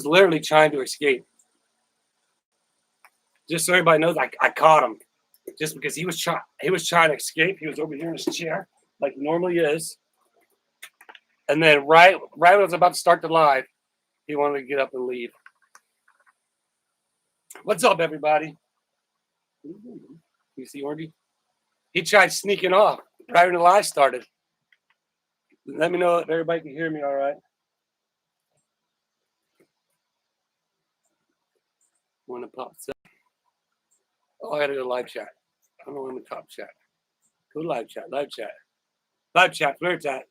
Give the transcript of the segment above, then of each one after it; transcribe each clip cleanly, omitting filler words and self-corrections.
was literally trying to escape. Just so everybody knows, I caught him. Just because he was trying to escape. He was over here in his chair, like he normally is. And then right when I was about to start the live, he wanted to get up and leave. What's up, everybody? You see Orby? He tried sneaking off right when the live started. Let me know if everybody can hear me all right. When it pops up. Oh, I gotta go live chat. I don't know in the top chat. Go live chat, live chat. Live chat, where it's at.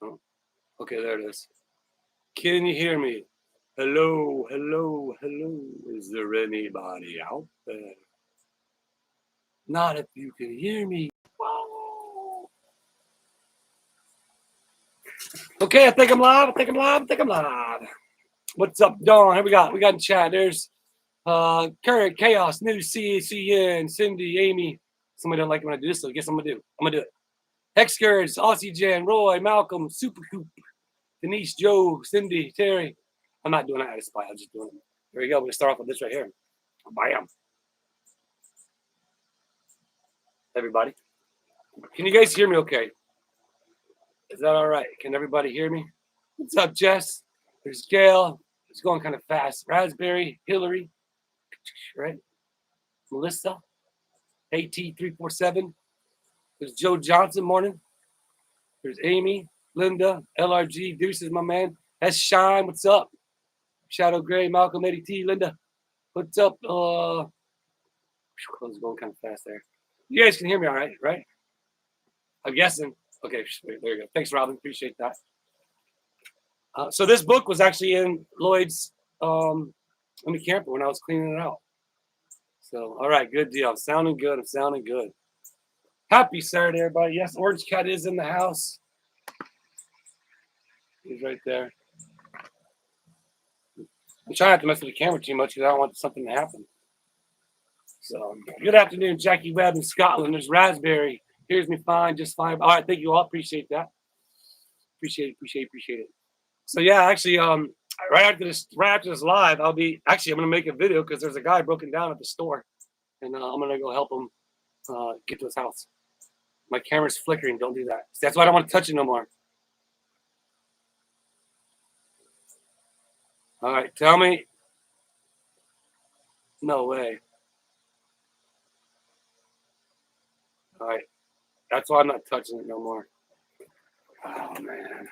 Oh, okay, there it is. Can you hear me? Hello, hello, hello. Is there anybody out there? Not if you can hear me. Whoa. Okay, I think I'm live. What's up, Dawn? Here we got in chat. There's Current Chaos, New CACN, Cindy, Amy. Somebody don't like it when I do this, so I guess I'm gonna do it. Hexcourage, Aussie Jan, Roy, Malcolm, Super Coop, Denise, Joe, Cindy, Terry. I'm not doing that out of spite. I'm just doing it. Here we go. We're gonna start off with this right here. Bam. Everybody, can you guys hear me? Okay. Is that all right? Can everybody hear me? What's up, Jess? There's Gail. It's going kind of fast. Raspberry, Hillary, right? Melissa, AT347. There's Joe Johnson, morning. There's Amy, Linda, LRG, Deuces, my man. That's Shine, what's up? Shadow Gray, Malcolm, Eddie T, Linda, what's up? Close going kind of fast there. You guys can hear me all right, right? I'm guessing. Okay, there you go. Thanks, Robin. Appreciate that. So this book was actually in Lloyd's in the camper when I was cleaning it out. So, all right, good deal. I'm sounding good. Happy Saturday, everybody. Yes, Orange Cat is in the house. He's right there. I'm trying not to mess with the camera too much because I don't want something to happen. So, good afternoon, Jackie Webb in Scotland. There's Raspberry. Here's me fine, just fine. All right, thank you all. Appreciate that. Appreciate it. So yeah, actually, right after this live, I'm gonna make a video because there's a guy broken down at the store, and I'm gonna go help him get to his house. My camera's flickering. Don't do that. That's why I don't want to touch it no more. All right, tell me. No way. All right, that's why I'm not touching it no more. Oh man.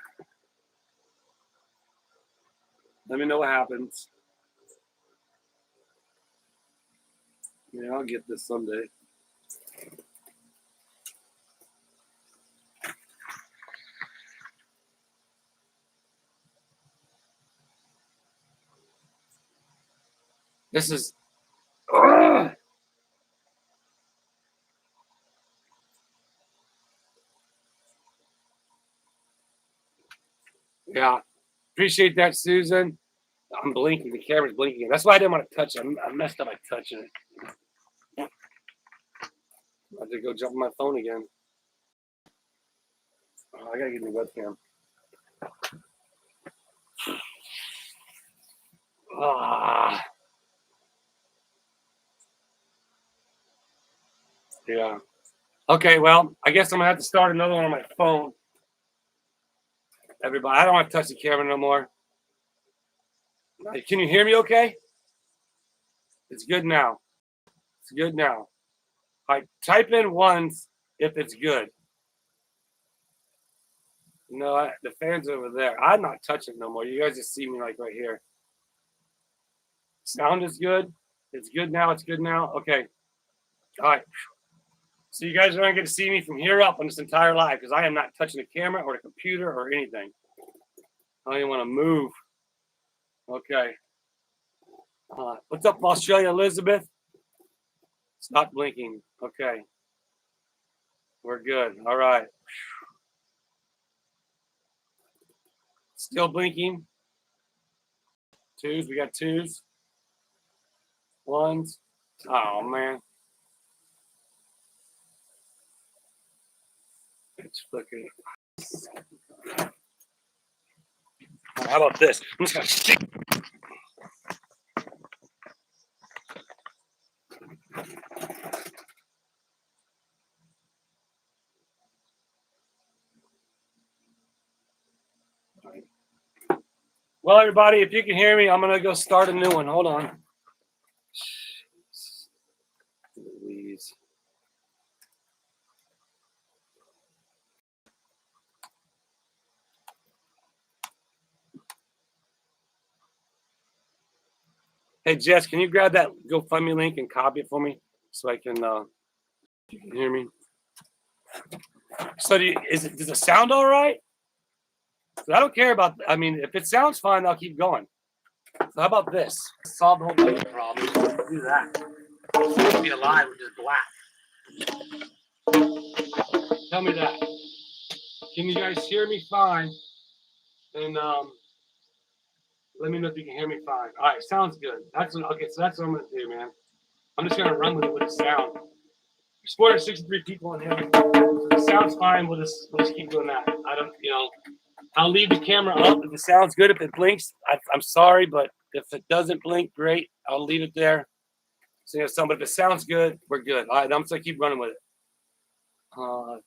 Let me know what happens. Yeah, I'll get this someday. This is. Yeah, appreciate that, Susan. I'm blinking. The camera's blinking. That's why I didn't want to touch it. I messed up by touching it. I have to go jump on my phone again. Oh, I gotta get the webcam. Yeah. Okay, well, I guess I'm gonna have to start another one on my phone. Everybody, I don't want to touch the camera no more. Can you hear me okay? It's good now. All right, type in ones if it's good. No, the fan's over there. I'm not touching no more. You guys just see me like right here. Sound is good. It's good now. Okay. All right. So you guys are going to get to see me from here up on this entire live because I am not touching the camera or the computer or anything. I don't even want to move. Okay. What's up, Australia, Elizabeth? Stop blinking. Okay. We're good. All right. Still blinking. Twos. We got twos. Ones. Oh, man. It's flickering. How about this? I'm just gonna stick. Well, everybody, if you can hear me, I'm gonna go start a new one. Hold on. Please. Hey, Jess, can you grab that GoFundMe link and copy it for me so I can, you can hear me? So does it sound all right? I don't care about, I mean, if it sounds fine, I'll keep going. So how about this? Solve the whole lighting problem. Do that. It's be alive with just black. Tell me that. Can you guys hear me fine? And let me know if you can hear me fine. All right, sounds good. Okay. So that's what I'm gonna do, man. I'm just gonna run with it with the sound. There's 463 people in here. So if it sounds fine. We'll just keep doing that. I don't, I'll leave the camera up if it sounds good. If it blinks, I'm sorry, but if it doesn't blink, great. I'll leave it there. So but if it sounds good, we're good. All right, I'm just gonna keep running with it.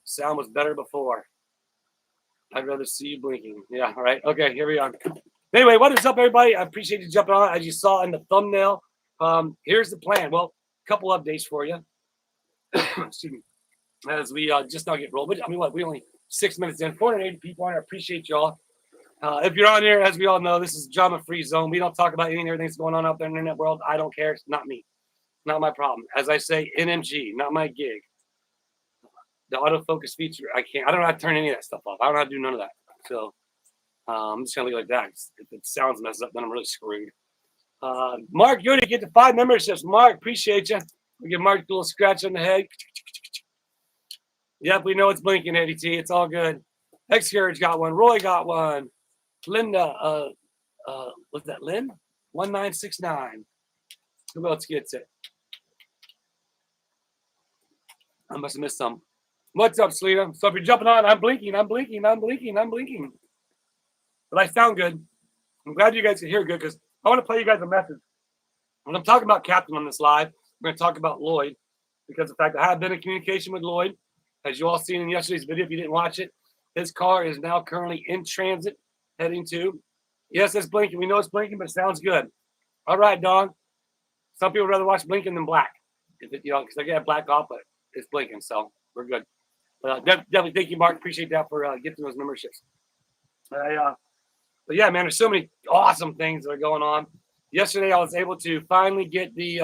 Sound was better before. I'd rather see you blinking. Yeah, all right. Okay, here we are. Anyway, what is up, everybody? I appreciate you jumping on. As you saw in the thumbnail, here's the plan. Well, a couple updates for you. Excuse me. As we just now get rolled. But I mean, what? We only 6 minutes in. 480 people on here. I appreciate y'all. If you're on here, as we all know, this is drama-free zone. We don't talk about anything, everything that's going on out there in the internet world. I don't care. It's not me. Not my problem. As I say, NMG, not my gig. The autofocus feature, I don't know how to turn any of that stuff off. I don't know how to do none of that. So I'm just gonna leave it like that. If it sounds messed up, then I'm really screwed. Mark, you're to get to 5 memberships. Mark, appreciate you. We give Mark a little scratch on the head. Yep, we know it's blinking, Eddie T. It's all good. X-Courage got one. Roy got one. Linda, what's that, Lynn? 1969. Who else gets it? I must have missed some. What's up, Selena? So if you're jumping on, I'm blinking. But I sound good. I'm glad you guys can hear good because I want to play you guys a message. When I'm talking about Captain on this live, we're going to talk about Lloyd because the fact I have been in communication with Lloyd, as you all seen in yesterday's video, if you didn't watch it, his car is now currently in transit heading to. Yes, it's blinking. We know it's blinking, but it sounds good. All right, Dawn. Some people would rather watch blinking than black. If it, because I get black off, but it's blinking, so we're good. Definitely thank you, Mark. Appreciate that for getting those memberships. But yeah, man, there's so many awesome things that are going on. Yesterday, I was able to finally get the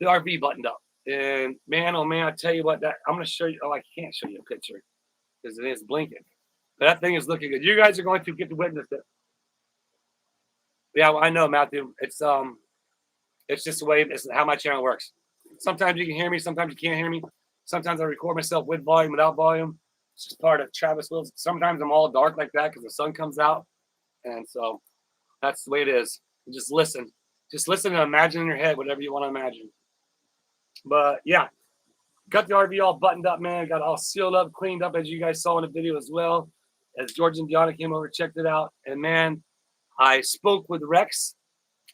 RV buttoned up, and man, oh man, I tell you what, that I'm gonna show you. Oh, I can't show you a picture because it is blinking, but that thing is looking good. You guys are going to get to witness it. Yeah, well, I know, Matthew. It's just the way. It's how my channel works. Sometimes you can hear me, sometimes you can't hear me. Sometimes I record myself with volume, without volume. It's just part of Travis Willis. Sometimes I'm all dark like that because the sun comes out. And so that's the way it is. You just listen. Just listen and imagine in your head whatever you want to imagine. But yeah, got the RV all buttoned up, man. Got it all sealed up, cleaned up, as you guys saw in the video as well. As George and Deanna came over, checked it out. And man, I spoke with Rex.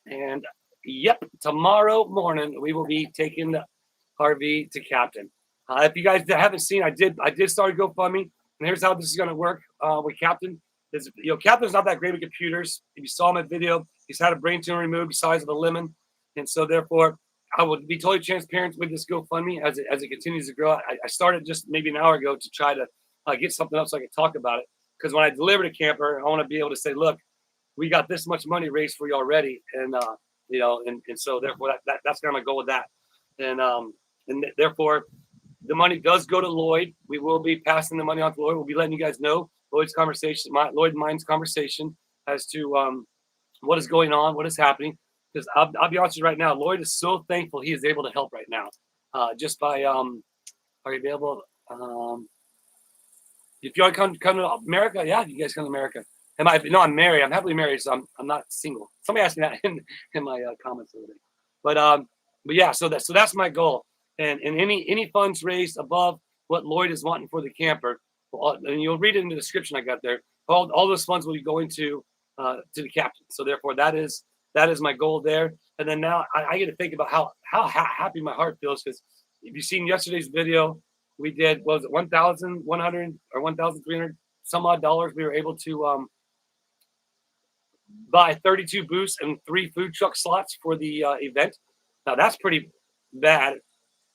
And yep, tomorrow morning we will be taking the RV to Captain. If you guys haven't seen, I did start a GoFundMe, and here's how this is going to work with Captain. Captain's not that great with computers. If you saw my video, he's had a brain tumor removed the size of a lemon, and so therefore I will be totally transparent with this GoFundMe as it continues to grow. I started just maybe an hour ago to try to get something up so I can talk about it, because when I deliver a camper, I want to be able to say, look, we got this much money raised for you already, and so therefore that's kind of my goal with that, and therefore. The money does go to Lloyd. We will be passing the money on to Lloyd. We'll be letting you guys know Lloyd and mine's conversation as to what is going on, what is happening. Because I'll be honest with you right now, Lloyd is so thankful he is able to help right now. Just by are you available? If you want to come to America, yeah, you guys come to America. No, I'm married. I'm happily married, so I'm not single. Somebody asked me that in my comments the other day. But yeah, so that's my goal. And any funds raised above what Lloyd is wanting for the camper, and you'll read it in the description I got there, all those funds will be going to the captain. So therefore, that is my goal there. And then now I get to think about how happy my heart feels, because if you've seen yesterday's video, we did, what was it, 1,100 or 1,300 some odd dollars. We were able to buy 32 booths and 3 food truck slots for the event. Now that's pretty bad,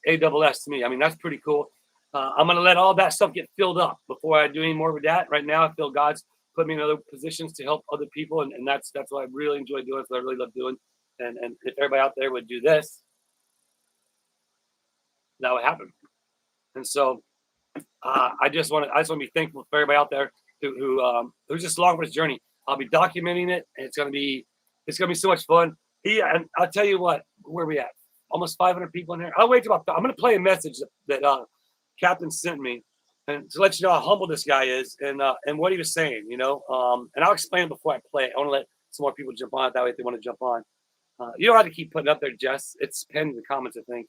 ASS to me. I mean, that's pretty cool. I'm going to let all that stuff get filled up before I do any more with that. Right now, I feel God's put me in other positions to help other people, and that's what I really enjoy doing. That's what I really love doing. And if everybody out there would do this, that would happen. And so I just want to be thankful for everybody out there who's just along for this journey. I'll be documenting it, and it's gonna be so much fun. And I'll tell you what, where we at? Almost 500 people in here. I'll wait till I'm gonna play a message that Captain sent me, and to let you know how humble this guy is, and what he was saying, and I'll explain it before I play it. I want to let some more people jump on it, that way if they want to jump on. You don't have to keep putting up there, Jess. It's pinned in the comments, I think.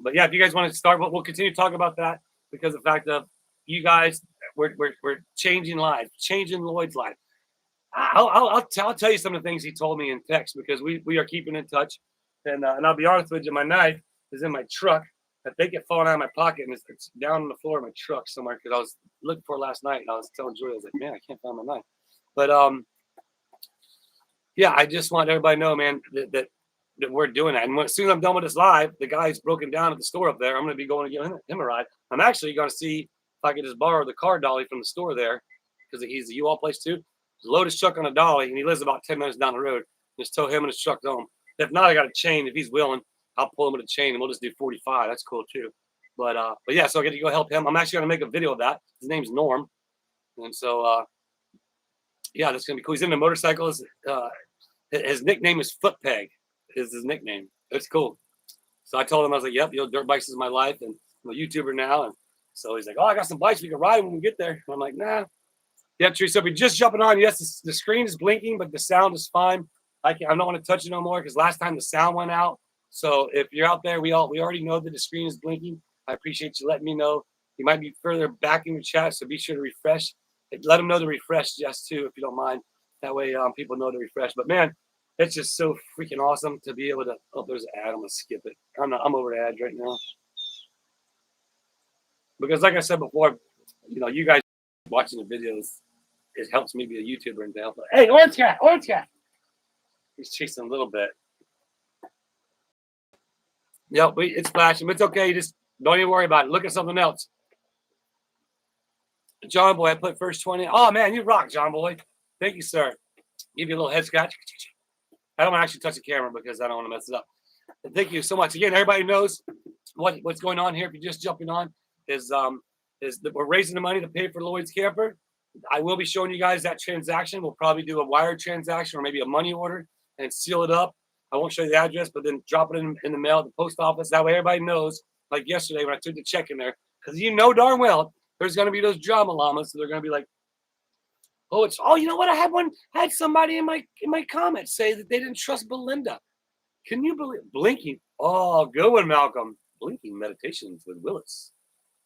But yeah, if you guys want to start, we'll continue to talk about that, because of the fact of you guys, we're changing lives, changing Lloyd's life. I'll tell you some of the things he told me in text, because we are keeping in touch, and I'll be honest with you, my knife is in my truck. I think it fallen out of my pocket, and it's down on the floor of my truck somewhere, because I was looking for it last night, and I was telling Joy, I was like, man, I can't find my knife. But yeah, I just want everybody to know, man, that we're doing that. And as soon as I'm done with this live, the guy's broken down at the store up there. I'm going to be going to give him a ride. I'm actually going to see if I can just borrow the car dolly from the store there, because he's a U-Haul place too. Load his truck on a dolly, and he lives about 10 minutes down the road. Just tow him and his truck home. If not, I got a chain. If he's willing, I'll pull him with a chain, and we'll just do 45. That's cool too. But yeah, so I get to go help him. I'm actually going to make a video of that. His name's Norm. And so, yeah, that's going to be cool. He's into motorcycles. His nickname is Foot Peg. Is his nickname. It's cool. So I told him, I was like, yep, dirt bikes is my life, and I'm a YouTuber now. And so he's like, oh, I got some bikes we can ride when we get there. And I'm like, nah. Yeah, true. So if you're just jumping on, yes, the screen is blinking, but the sound is fine. I don't want to touch it no more, because last time the sound went out. So if you're out there, we already know that the screen is blinking. I appreciate you letting me know. You might be further back in the chat, so be sure to refresh. Let them know to refresh, Jess, too, if you don't mind. That way people know to refresh. But man, it's just so freaking awesome to be able to. Oh, there's an ad. I'm gonna skip it. I'm over the ads right now, because, like I said before, you guys watching the videos, it helps me be a YouTuber and to help. Hey, orange cat. He's chasing a little bit. Yep, it's flashing, but it's okay. You just don't even worry about it. Look at something else. John Boy, I put first 20. Oh man, you rock, John Boy. Thank you, sir. Give you a little head scratch. I don't want to actually touch the camera, because I don't want to mess it up. And thank you so much. Again, everybody knows what's going on here. If you're just jumping on, is that we're raising the money to pay for Lloyd's camper. I will be showing you guys that transaction. We'll probably do a wire transaction or maybe a money order and seal it up. I won't show you the address, but then drop it in the mail at the post office. That way everybody knows, like yesterday when I took the check in there, because darn well there's going to be those drama llamas. So they're going to be like, oh, you know what? I had somebody in my comments say that they didn't trust Belinda. Can you believe Blinky? Oh, good one, Malcolm. Blinky meditations with Willis.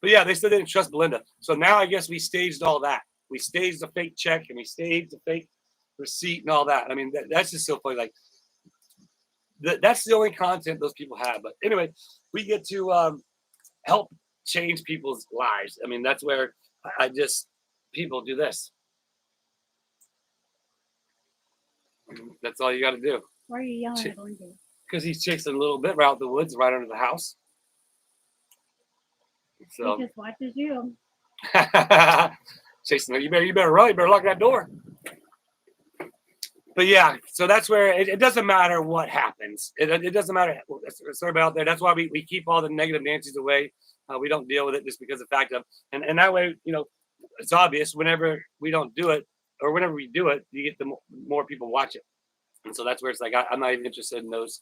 But yeah, they said they didn't trust Belinda. So now I guess we staged all that. We staged the fake check, and we staged the fake receipt and all that. I mean, that's just so funny. Like, that's the only content those people have. But anyway, we get to help change people's lives. I mean, that's where people do this. That's all you got to do. Why are you yelling at Blinky? Because he's chasing a little bit right out the woods, right under the house. So he just watches you. Chasing, you better run. You better lock that door. But yeah, so that's where it doesn't matter what happens. It doesn't matter. Sorry about that. That's why we keep all the negative Nancy's away. We don't deal with it just because of the fact of, and that way, it's obvious whenever we don't do it, or whenever we do it, you get the more people watch it. And so that's where it's like, I'm not even interested in those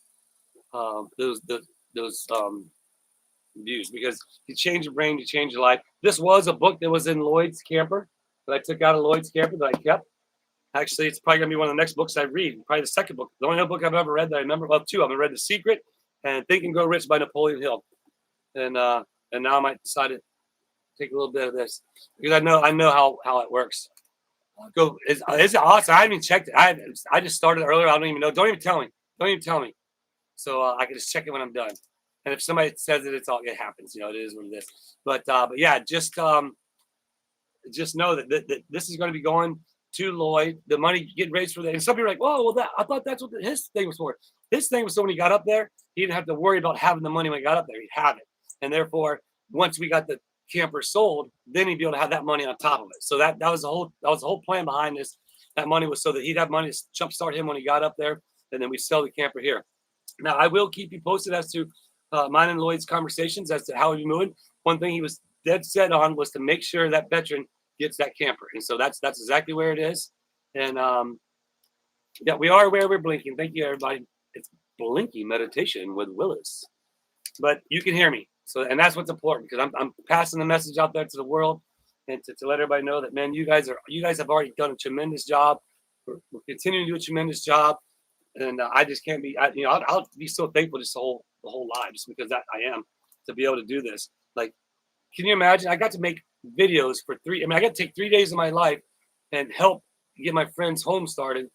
views, because you change your brain, you change your life. This was a book that was in Lloyd's camper that I took out of Lloyd's camper that I kept. Actually, it's probably gonna be one of the next books I read. Probably the second book. The only book I've ever read that I remember. Well, 2. I've read The Secret and Think and Grow Rich by Napoleon Hill. And now I might decide Take a little bit of this because I know how it works. Go. Is it awesome? I haven't even checked it. I just started earlier. I don't even know. Don't even tell me. Don't even tell me. So I can just check it when I'm done. And if somebody says it, it happens. You know, it is what it is. But yeah, just know that this is going to be going to Lloyd. The money getting raised for that. And some people are like, "Whoa, well, I thought that's what his thing was for." His thing was so when he got up there, he didn't have to worry about having the money when he got up there. He'd have it, and therefore, once we got the camper sold, then he'd be able to have that money on top of it. So that was the whole plan behind this. That money was so that he'd have money to jumpstart him when he got up there, and then we sell the camper here. Now I will keep you posted as to mine and Lloyd's conversations as to how he's moving. One thing he was dead set on was to make sure that veteran gets that camper, and so that's exactly where it is. And yeah, we are where we're blinking. Thank you, everybody. It's Blinky meditation with Willis, but you can hear me. So, and that's what's important because I'm passing the message out there to the world and to let everybody know that, man, you guys have already done a tremendous job. We're continuing to do a tremendous job, and I just can't be. I'll be so thankful just the whole life just because that I am to be able to do this. Like, can you imagine? I got to make videos for I got to take 3 days of my life and help get my friends' home started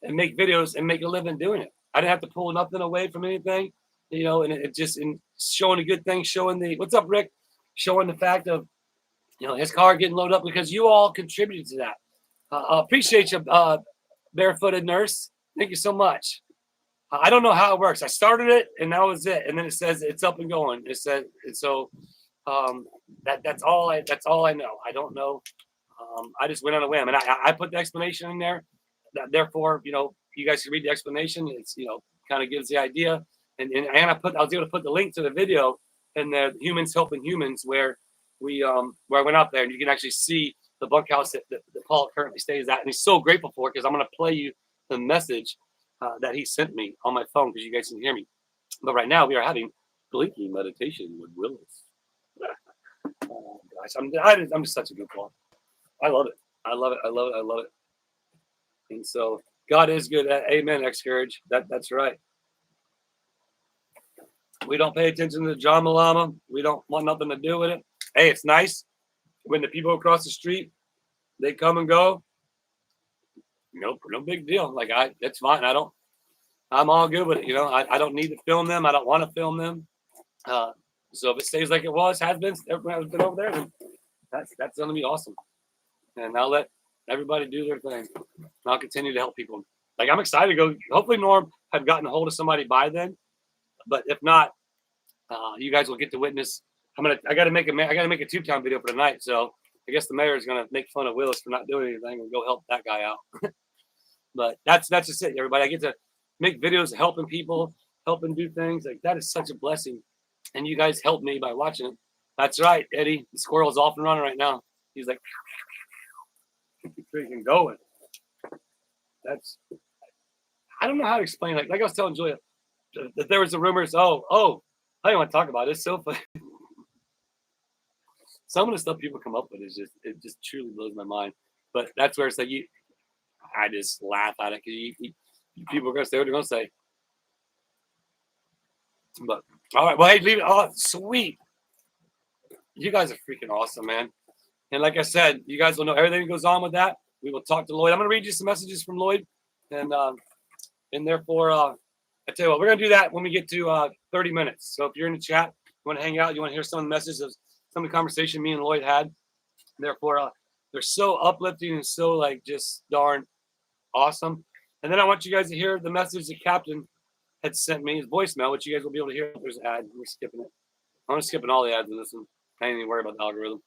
and make videos and make a living doing it. I didn't have to pull nothing away from anything, you know, and it just in showing a good thing, showing what's up, Rick, showing the fact of, you know, his car getting loaded up because you all contributed to that. I appreciate you, barefooted nurse. Thank you so much. I don't know how it works. I started it and that was it. And then it says it's up and going. It said, and so that's all I know. I don't know. I just went on a whim and I put the explanation in there. Therefore, you know, you guys can read the explanation. It's, you know, kind of gives the idea. And I was able to put the link to the video and the Humans Helping Humans where I went out there and you can actually see the bunkhouse that Paul currently stays at. And he's so grateful for it because I'm going to play you the message that he sent me on my phone because you guys can hear me. But right now we are having Blinky meditation with Willis. Oh gosh, I'm just such a good Paul. I love it. I love it. I love it. I love it. And so God is good. Amen. X-Courage. That's right. We don't pay attention to the John Malama. We don't want nothing to do with it. Hey, it's nice when the people across the street, they come and go. No big deal. Like that's fine. I'm all good with it. You know, I don't need to film them. I don't want to film them. So if it stays like it has been, everybody has been over there, then that's going to be awesome. And I'll let everybody do their thing. And I'll continue to help people. Like I'm excited to go. Hopefully Norm have gotten a hold of somebody by then. But if not, you guys will get to witness. I got to make a Tube Town video for tonight. So I guess the mayor is going to make fun of Willis for not doing anything and go help that guy out. But that's just it, everybody. I get to make videos helping people, helping do things. Like that is such a blessing. And you guys helped me by watching it. That's right, Eddie. The squirrel's off and running right now. He's like freaking going. I don't know how to explain. Like I was telling Julia that there was the rumors. Oh, I don't want to talk about it. It's so funny. Some of the stuff people come up with it just truly blows my mind. But that's where it's like I just laugh at it because people are gonna say what they're gonna say. But all right, well, hey, leave it. Oh, sweet. You guys are freaking awesome, man. And like I said, you guys will know everything that goes on with that. We will talk to Lloyd. I'm gonna read you some messages from Lloyd, and therefore, I tell you what, we're gonna do that when we get to 30 minutes. So if you're in the chat, you want to hang out, you want to hear some of the messages, some of the conversation me and Lloyd had. And therefore, they're so uplifting and so like just darn awesome. And then I want you guys to hear the message the captain had sent me, his voicemail, which you guys will be able to hear. There's an ad. We're skipping it. I'm skipping all the ads in this one. I ain't even worry about the algorithm.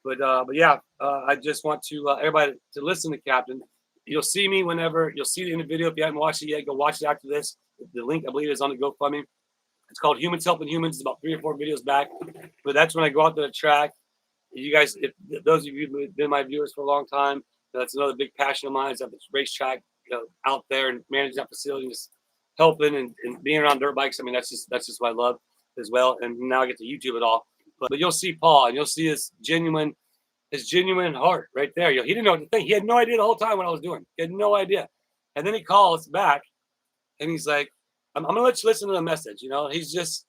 But yeah, I just want to everybody to listen to Captain. You'll see me whenever you'll see it in the video. If you haven't watched it yet, go watch it after this. The link, I believe, is on the GoFundMe. It's called Humans Helping Humans. It's about 3 or 4 videos back. But that's when I go out to the track. You guys, if those of you who've been my viewers for a long time, that's another big passion of mine is at this racetrack, out there and managing that facility, just helping and being around dirt bikes. I mean, that's just what I love as well. And now I get to YouTube it all. But you'll see Paul and you'll see his genuine heart right there. He didn't know what to think. He had no idea the whole time what I was doing. He had no idea. And then he calls back and he's like, I'm going to let you listen to the message. He's just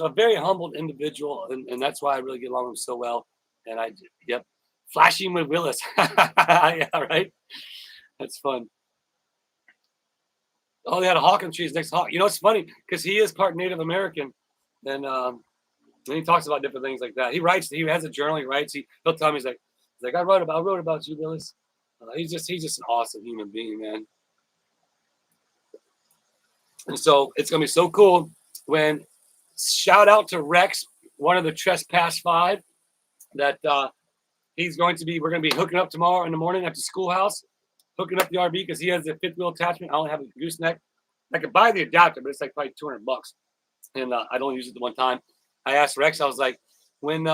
a very humbled individual. And that's why I really get along with him so well. And yep, flashing with Willis. Yeah, right. That's fun. Oh, they had a Hawkins trees next to Hawk. You know, it's funny because he is part Native American, and he talks about different things like that. He writes. He has a journal. He writes. He'll tell me he's like I wrote about you, Willis. He's just an awesome human being, man. And so it's gonna be so cool when shout out to Rex, one of the Trespass Five, that we're going to be hooking up tomorrow in the morning at the schoolhouse, hooking up the RV because he has a fifth wheel attachment. I only have a gooseneck. I could buy the adapter, but it's like probably $200, and I don't use it the one time. I asked Rex. I was like, when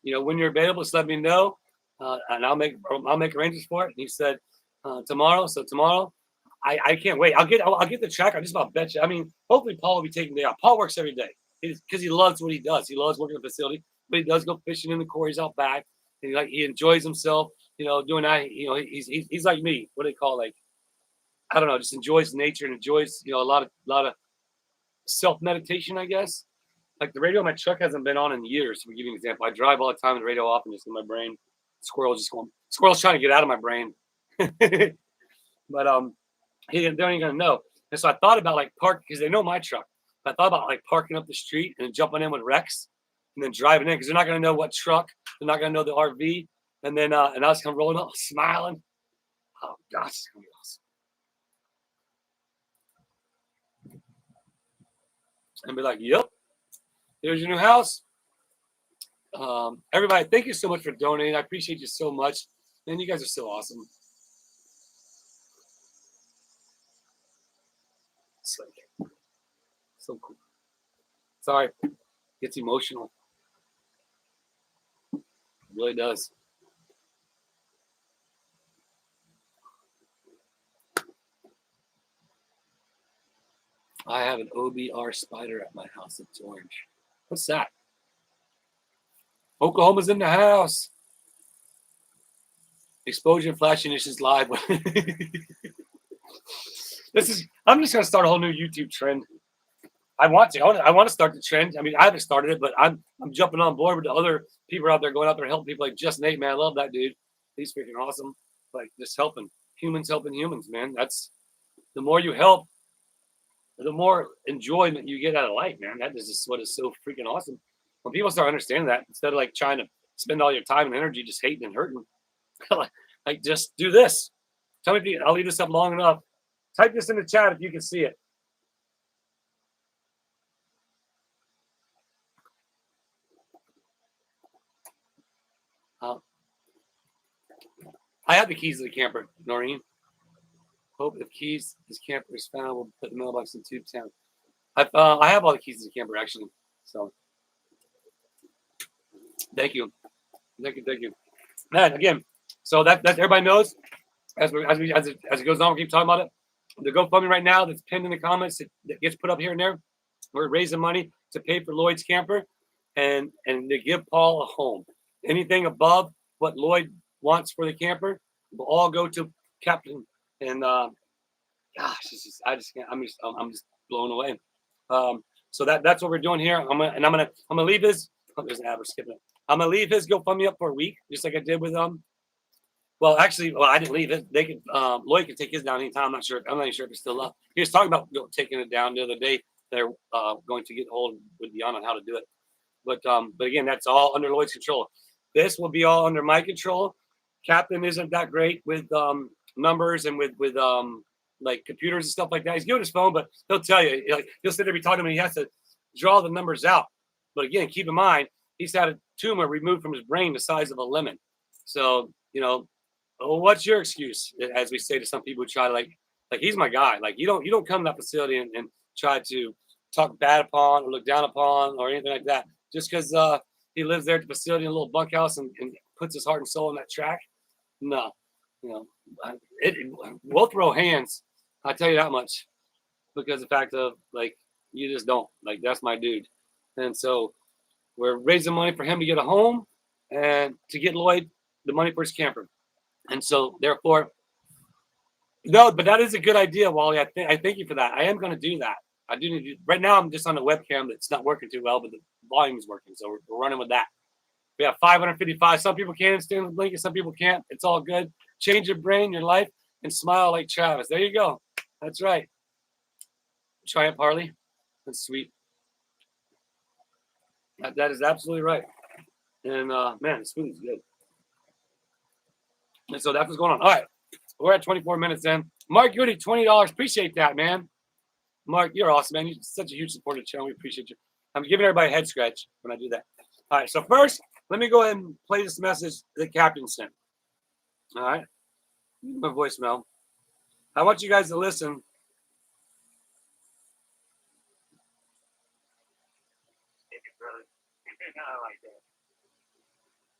you're available, just let me know, and I'll make arrangements for it. And he said tomorrow. So tomorrow, I can't wait. I'll get the track. I just about bet you. I mean, hopefully Paul will be taking the day off. Paul works every day because he loves what he does. He loves working in the facility, but he does go fishing in the quarries out back, and he enjoys himself. Doing that. He's like me. What do they call, like, I don't know, just enjoys nature and enjoys a lot of self meditation, I guess. Like the radio in my truck hasn't been on in years. To give you an example, I drive all the time with the radio off and just in my brain, squirrel's trying to get out of my brain. But they're ain't gonna know. And so I thought about like because they know my truck. I thought about like parking up the street and jumping in with Rex and then driving in because they're not gonna know what truck. They're not gonna know the RV. And then and I was kind of rolling up, smiling. Oh gosh, it's gonna be awesome. And be like, yep, there's your new house. Everybody, thank you so much for donating. I appreciate you so much. Man, you guys are so awesome. It's like, so cool. Sorry, gets emotional. It really does. I have an OBR spider at my house. It's orange. What's that? Oklahoma's in the house. Explosion flashing issues live. I'm just gonna start a whole new YouTube trend. I want to start the trend. I mean, I haven't started it, but I'm jumping on board with the other people out there going out there helping people like Just Nate, man. I love that dude. He's freaking awesome. Like just helping humans, man. That's the more you help, the more enjoyment you get out of life, man. That is just what is so freaking awesome. When people start understanding that, instead of like trying to spend all your time and energy just hating and hurting, like just do this. Tell me I'll leave this up long enough. Type this in the chat if you can see it. I have the keys to the camper, Noreen. Hope if keys his camper is found, we'll put the mailbox in Tubetown. I have all the keys to the camper actually. So thank you. Man, again, so that everybody knows as it goes on, we keep talking about it. The GoFundMe right now that's pinned in the comments that gets put up here and there. We're raising money to pay for Lloyd's camper and to give Paul a home. Anything above what Lloyd wants for the camper will all go to Captain. And gosh, I'm just blown away. So that's what we're doing here. I'm gonna leave his. Oh, there's an ad, we're skipping it. I'm gonna leave his GoFundMe up for a week, just like I did with Well, actually, I didn't leave it. They could Lloyd could take his down anytime. I'm not sure if it's still up. He was talking about taking it down the other day. They're going to get hold with Beyond on how to do it. But again, that's all under Lloyd's control. This will be all under my control. Captain isn't that great with numbers and with like computers and stuff like that. He's good with his phone, but he'll tell you, like, he'll sit there be talking to me. He has to draw the numbers out. But again, keep in mind, he's had a tumor removed from his brain the size of a lemon. So, what's your excuse? As we say to some people who try to like he's my guy. Like you don't come to that facility and try to talk bad upon or look down upon or anything like that. Just because he lives there at the facility in a little bunkhouse and puts his heart and soul in that track. No, we'll throw hands. I tell you that much, because the fact of like you just don't like that's my dude, and so we're raising money for him to get a home and to get Lloyd the money for his camper, and so therefore, no, but that is a good idea, Wally. I thank you for that. I am going to do that. I do need to. Right now, I'm just on a webcam that's not working too well, but the volume is working, so we're running with that. We have 555. Some people can't stand with Blinky, some people can't. It's all good. Change your brain, your life, and smile like Travis. There you go. That's right. Triumph Harley. That's sweet. That is absolutely right. And man, the smoothie's good. And so that's what's going on. All right. We're at 24 minutes in. Mark Goody, $20. Appreciate that, man. Mark, you're awesome, man. You're such a huge supporter of the channel. We appreciate you. I'm giving everybody a head scratch when I do that. All right. So first, let me go ahead and play this message the captain sent. All right. My voicemail. I want you guys to listen.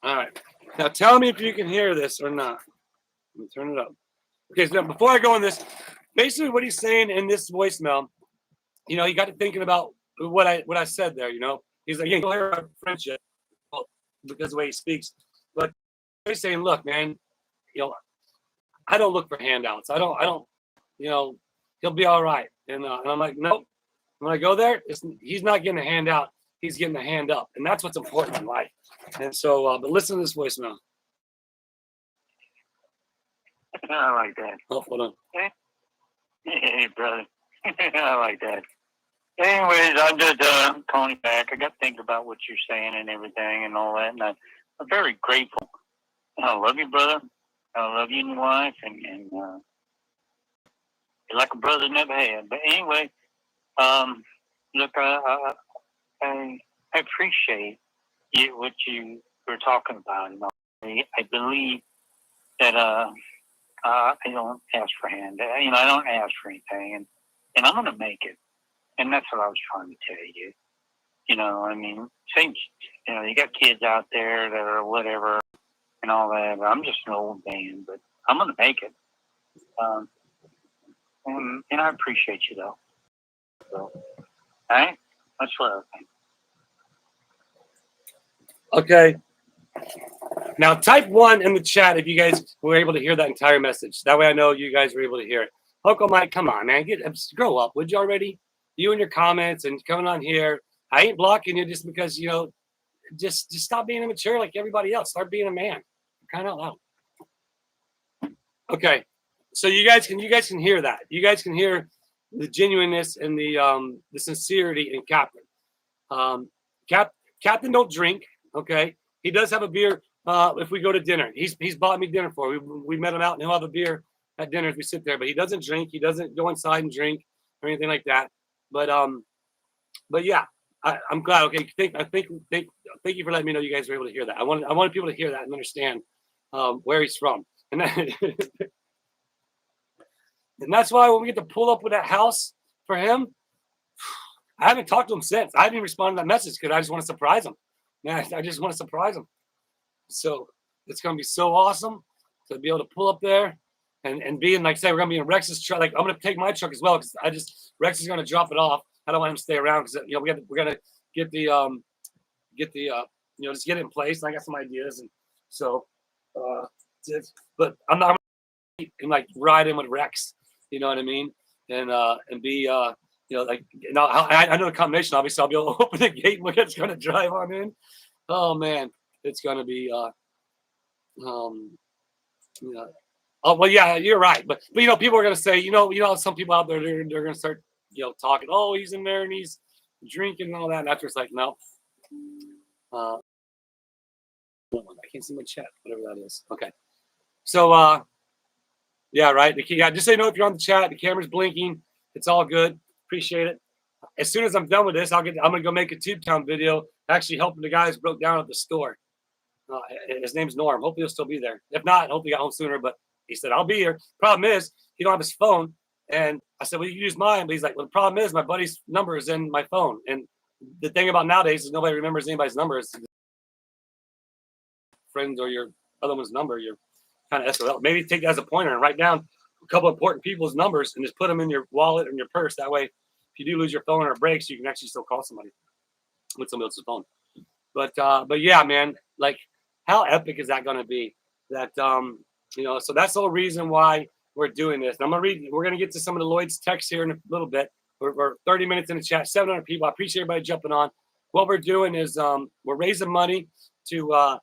All right. Now tell me if you can hear this or not. Let me turn it up. Okay, so now before I go on this, basically what he's saying in this voicemail, you know, he got to thinking about what I said there, you know. He's like, yeah, you'll hear our friendship because of the way he speaks. But he's saying, look, man, you know, I don't look for handouts. I don't, you know, he'll be all right. And I'm like, nope. When I go there, he's not getting a handout. He's getting a hand up. And that's what's important in life. And so, but listen to this voicemail. I like that. Oh, hold on. Hey, brother. I like that. Anyways, I'm just calling back. I got to think about what you're saying and everything and all that. And I'm very grateful. I love you, brother. I love you and your wife. And you're like a brother never had. But anyway, look, I appreciate what you were talking about. You know, I believe that I don't ask for hand. You know, I don't ask for anything, and I'm going to make it. And that's what I was trying to tell you. You know, I mean, think, you know, you got kids out there that are whatever and all that. I'm just an old man, but I'm going to make it. And I appreciate you, though. So, all right? That's what I think. Okay. Now type 1 in the chat if you guys were able to hear that entire message. That way I know you guys were able to hear it. Uncle Mike, come on, man. Grow up, would you already? You and your comments and coming on here. I ain't blocking you just because, you know, just stop being immature like everybody else. Start being a man. Kind of loud. Okay. So you guys can hear that. You guys can hear the genuineness and the sincerity in Captain. Captain don't drink, okay? He does have a beer if we go to dinner. He's bought me dinner for. We met him out and he'll have a beer at dinner if we sit there. But he doesn't drink. He doesn't go inside and drink or anything like that. But yeah, I'm glad. Okay, thank you for letting me know you guys were able to hear that. I wanted people to hear that and understand where he's from. And and that's why when we get to pull up with that house for him, I haven't talked to him since. I haven't even responded to that message because I just want to surprise him. Man, I just want to surprise him. So it's going to be so awesome to be able to pull up there and be in, like, say, we're going to be in Rex's truck. Like, I'm going to take my truck as well because Rex is going to drop it off. I don't want him to stay around because, you know, we're going to get the, you know, just get it in place. And I got some ideas. And so, but I'm not going to, like, ride in with Rex. You know what I mean? And be, you know, like, you know, I know the combination. Obviously, I'll be able to open the gate and look at it's going to drive on in. Oh man, it's going to be, you know, oh well, yeah, you're right. But you know, people are going to say, you know, some people out there they're going to start, you know, talking. Oh, he's in there and he's drinking and all that. And after it's like, no. I can't see my chat. Whatever that is. Okay. So, yeah, right. Yeah, just so you know, if you're on the chat, the camera's blinking. It's all good. Appreciate it. As soon as I'm done with this, I'm gonna go make a Tube Town video actually helping the guys broke down at the store. His name's Norm. Hopefully he'll still be there. If not, hopefully he got home sooner. But he said I'll be here. Problem is he don't have his phone. And I said, well, you can use mine. But he's like, well, the problem is my buddy's number is in my phone. And the thing about nowadays is nobody remembers anybody's number. It's friends or your other one's number. You're kind of SOL. Maybe take that as a pointer and write down a couple important people's numbers and just put them in your wallet or in your purse. That way, if you do lose your phone or it breaks, you can actually still call somebody with somebody else's phone. But yeah, man, like how epic is that going to be? That you know, so that's the whole reason why we're doing this. And we're gonna get to some of the Lloyd's texts here in a little bit. We're 30 minutes in the chat, 700 people. I appreciate everybody jumping on. What we're doing is we're raising money to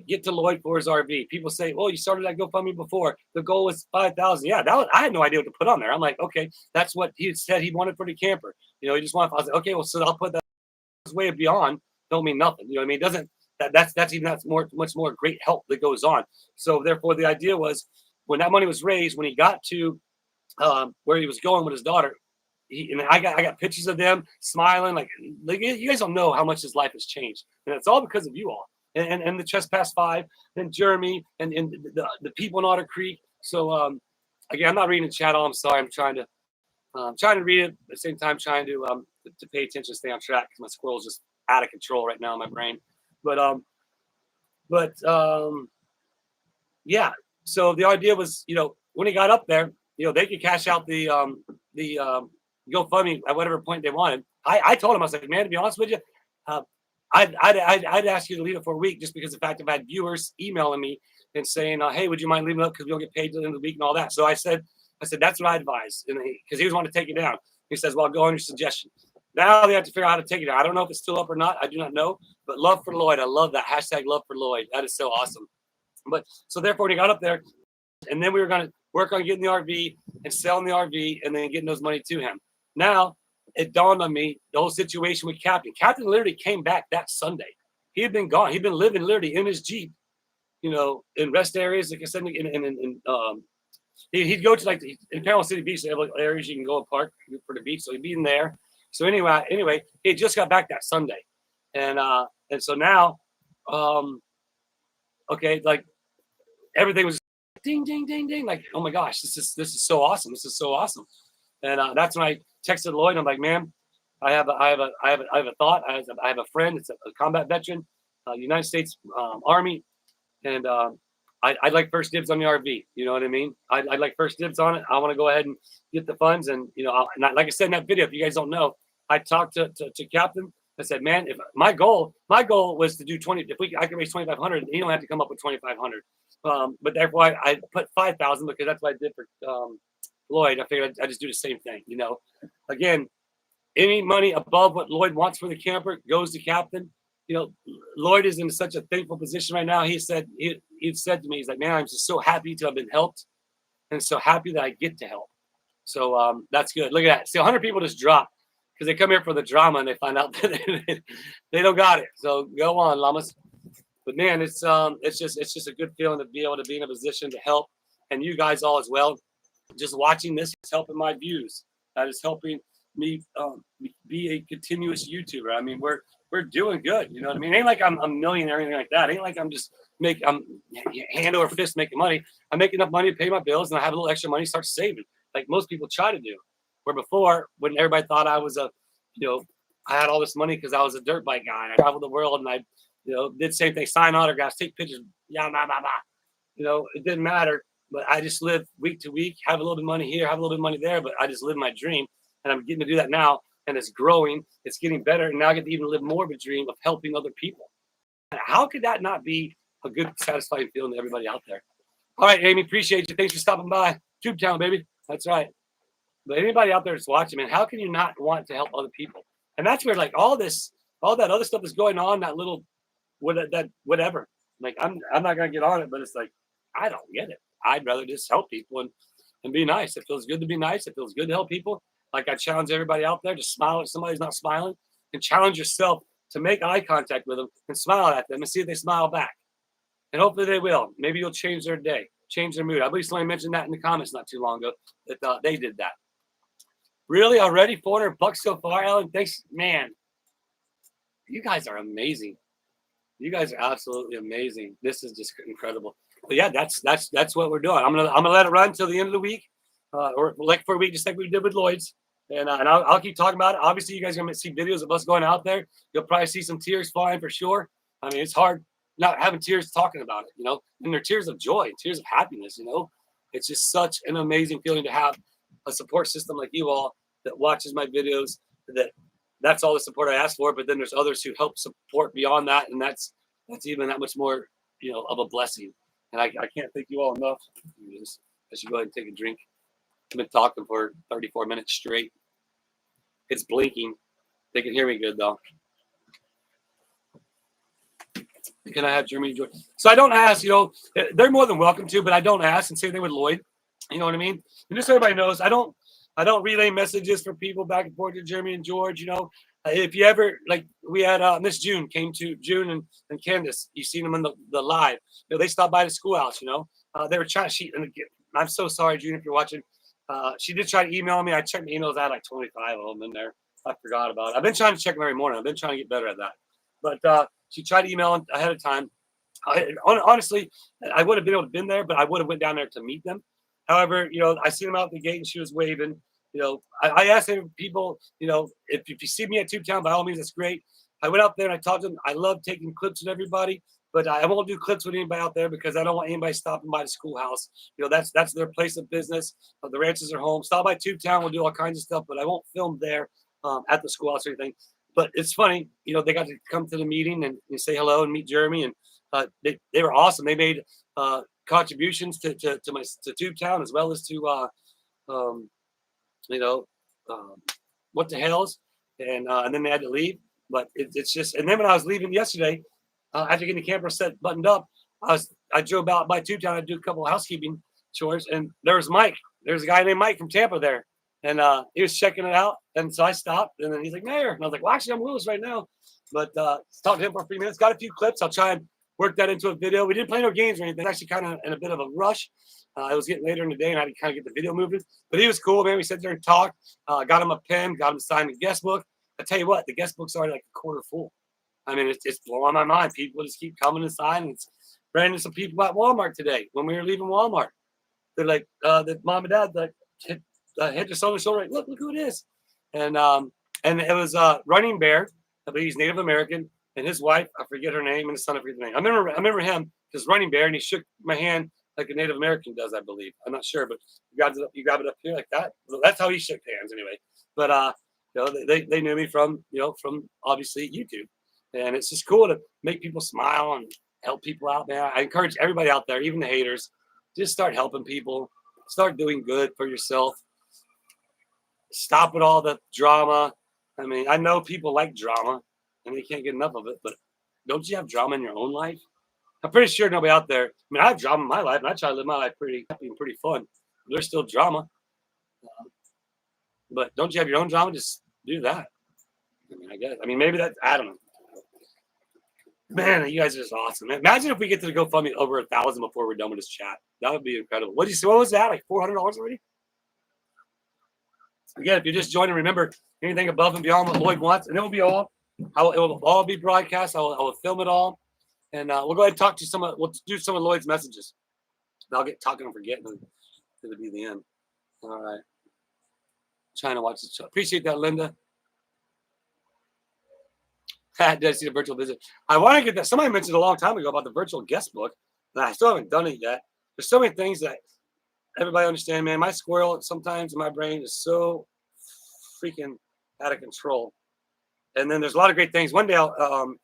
get to Lloyd for his RV. People say, "Oh, you started that GoFundMe before. The goal was 5,000." Yeah, I had no idea what to put on there. I'm like, okay, that's what he said he wanted for the camper. You know, he just wanted. I was like, okay, well, so I'll put that way beyond. Don't mean nothing. You know what I mean? It doesn't that's much more great help that goes on. So therefore, the idea was when that money was raised, when he got to where he was going with his daughter, and I got pictures of them smiling, like you guys don't know how much his life has changed, and it's all because of you all, and the Trespass 5, and Jeremy, and the people in Otter Creek. So again, I'm not reading the chat. All I'm sorry, I'm trying to read it at the same time, trying to pay attention, stay on track because my squirrel's just out of control right now in my brain. But yeah. So the idea was, you know, when he got up there, you know, they could cash out the GoFundMe at whatever point they wanted. I told him, I was like, man, to be honest with you, I'd ask you to leave it for a week just because of the fact I've had viewers emailing me and saying, hey, would you mind leaving it up because we don't get paid till the end of the week and all that. So I said, that's what I advise, because he was wanting to take it down. He says, well, go on your suggestion. Now they have to figure out how to take it down. I don't know if it's still up or not. I do not know. But love for Lloyd. I love that. Hashtag love for Lloyd. That is so awesome. But so therefore, when he got up there, and then we were going to work on getting the RV and selling the RV and then getting those money to him. Now it dawned on me, the whole situation with Captain. Captain literally came back that Sunday. He had been gone. He'd been living literally in his Jeep, you know, in rest areas, like I said, he'd go to like in Panama City Beach, they have like areas you can go and park for the beach. So he'd be in there. So anyway, he just got back that Sunday. And so now, okay, like everything was ding, ding, ding, ding. Like, oh my gosh, this is so awesome. This is so awesome. And that's when I texted Lloyd. I'm like, man, I have a thought. I have a friend. It's a combat veteran, United States Army, and I'd like first dibs on the RV. You know what I mean? I'd like first dibs on it. I want to go ahead and get the funds. And you know, like I said in that video, if you guys don't know, I talked to Captain. I said, man, if my goal was to do 20. If I could raise 2,500, he don't have to come up with 2,500. But therefore, I put 5,000 because that's what I did for Lloyd. I figured I'd just do the same thing. You know, again, any money above what Lloyd wants for the camper goes to Captain. You know, Lloyd is in such a thankful position right now. He said to me, he's like, man, I'm just so happy to have been helped, and so happy that I get to help. So that's good. Look at that. See, 100 people just dropped because they come here for the drama and they find out that they don't got it. So go on, llamas. But man, it's just a good feeling to be able to be in a position to help, and you guys all as well. Just watching this is helping my views. That is helping me be a continuous YouTuber. I mean, we're doing good. You know what I mean? It ain't like I'm a millionaire or anything like that. It ain't like I'm hand over fist making money. I make enough money to pay my bills, and I have a little extra money, start saving, like most people try to do. Where before, when everybody thought I was I had all this money because I was a dirt bike guy. And I traveled the world, and I, did the same thing, sign autographs, take pictures, it didn't matter. But I just live week to week, have a little bit of money here, have a little bit of money there, but I just live my dream. And I'm getting to do that now, and it's growing, it's getting better, and now I get to even live more of a dream of helping other people. How could that not be a good, satisfying feeling to everybody out there? All right, Amy, appreciate you. Thanks for stopping by. Tube Town, baby. That's right. But anybody out there that's watching, man, how can you not want to help other people? And that's where, like, all that other stuff is going on, that little, whatever. Like, I'm not going to get on it, but it's like, I don't get it. I'd rather just help people and be nice. It feels good to be nice. It feels good to help people. Like, I challenge everybody out there to smile at somebody who's not smiling, and challenge yourself to make eye contact with them and smile at them and see if they smile back. And hopefully they will. Maybe you'll change their day, change their mood. I believe somebody mentioned that in the comments not too long ago, that they did that. Really? Already $400 so far, Ellen? Thanks, man. You guys are amazing. You guys are absolutely amazing. This is just incredible. But yeah, that's what we're doing. I'm gonna let it run until the end of the week, or like for a week, just like we did with Lloyd's. And I'll keep talking about it. Obviously, you guys are gonna see videos of us going out there. You'll probably see some tears flying for sure. I mean, it's hard not having tears talking about it, and they're tears of joy, tears of happiness. It's just such an amazing feeling to have a support system like you all that watches my videos. That's all the support I ask for. But then there's others who help support beyond that, and that's even that much more, of a blessing. And I can't thank you all enough. I should go ahead and take a drink. I've been talking for 34 minutes straight. It's blinking. They can hear me good, though. Can I have Jeremy and George? So I don't ask, they're more than welcome to, but I don't ask, and same thing with Lloyd. You know what I mean? And just so everybody knows, I don't relay messages for people back and forth to Jeremy and George. If you ever, like, we had Miss June came to June and Candace. You seen them in the live. They stopped by the schoolhouse. They were trying. I'm so sorry, June, if you're watching. She did try to email me. I checked my emails. I had like 25 of them in there. I forgot about it. I've been trying to check them every morning. I've been trying to get better at that. But she tried to email ahead of time. Honestly, I would have been able to been there, but I would have went down there to meet them. However, I seen them out the gate and she was waving. I asked people, if you see me at Tubetown, by all means, that's great. I went out there and I talked to them. I love taking clips with everybody, but I won't do clips with anybody out there because I don't want anybody stopping by the schoolhouse. That's their place of business. The ranches are home. Stop by Tubetown. We'll do all kinds of stuff, but I won't film there at the schoolhouse or anything. But it's funny, they got to come to the meeting and say hello and meet Jeremy, and they were awesome. They made contributions to Tubetown as well as to what the hells, and then they had to leave. But it's just, and then when I was leaving yesterday, after getting the camper set buttoned up, I drove out by Tubetown. I do a couple of housekeeping chores, and there was Mike. There's a guy named Mike from Tampa there. And he was checking it out. And so I stopped. And then he's like, Mayor. And I was like, well, actually, I'm Willis right now. But talked to him for a few minutes. Got a few clips. I'll try and work that into a video. We didn't play no games or anything. Actually, kind of in a bit of a rush. It was getting later in the day, and I had to kind of get the video moving. But he was cool, man. We sat there and talked. Got him a pen. Got him to sign the guest book. I tell you what, the guest book's already like a quarter full. I mean, it's blowing my mind. People just keep coming and signing. Ran into some people at Walmart today when we were leaving Walmart. They're like, the mom and dad, like, hit us on the shoulder, like, look who it is. And it was Running Bear. I believe he's Native American, and his wife, I forget her name, and his son, I forget the name. I remember him because Running Bear, and he shook my hand like a Native American does, I believe. I'm not sure, but you grab it up here like that. Well, that's how he shook hands anyway. But they knew me from obviously YouTube, and it's just cool to make people smile and help people out, man. I encourage everybody out there, even the haters, just start helping people. Start doing good for yourself. Stop with all the drama. I mean, I know people like drama and they can't get enough of it, but don't you have drama in your own life? I'm pretty sure nobody out there. I mean, I have drama in my life, and I try to live my life pretty happy and pretty fun. There's still drama. But don't you have your own drama? Just do that. I mean, I guess. I mean, maybe that's, I don't know. Man, you guys are just awesome, man. Imagine if we get to the GoFundMe over 1,000 before we're done with this chat. That would be incredible. What was that? Like $400 already? Again, if you're just joining, remember anything above and beyond what Lloyd wants, and it will be all. It will all be broadcast. I will film it all, and we'll go ahead and talk to we'll do some of Lloyd's messages. I'll get talking and forgetting, and it'll be the end. All right. Trying to watch this show. Appreciate that, Linda. I did see the virtual visit. I want to get that. Somebody mentioned a long time ago about the virtual guest book, and I still haven't done it yet. There's so many things that everybody understand, man. My squirrel sometimes in my brain is so freaking out of control. And then there's a lot of great things. One day I'll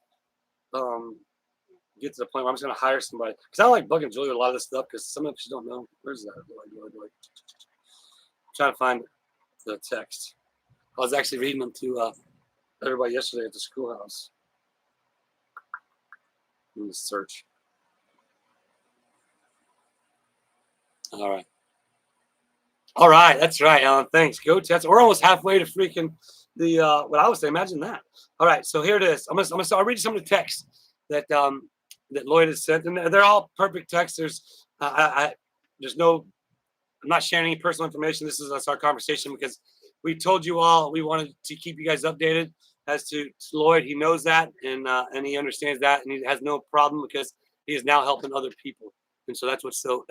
get to the point where I'm just going to hire somebody. Because I don't like bugging Julie with a lot of this stuff because some of you don't know. Where's that? I'm trying to find the text. I was actually reading them to everybody yesterday at the schoolhouse. Let me search. All right. All right, that's right, Alan. Thanks. Go Jets. We're almost halfway to freaking the what I would say. Imagine that. All right, so here it is. I'll read you some of the texts that Lloyd has sent, and they're all perfect texts. There's no. I'm not sharing any personal information. That's our conversation because we told you all we wanted to keep you guys updated as to Lloyd. He knows that, and he understands that, and he has no problem because he is now helping other people, and so that's what's so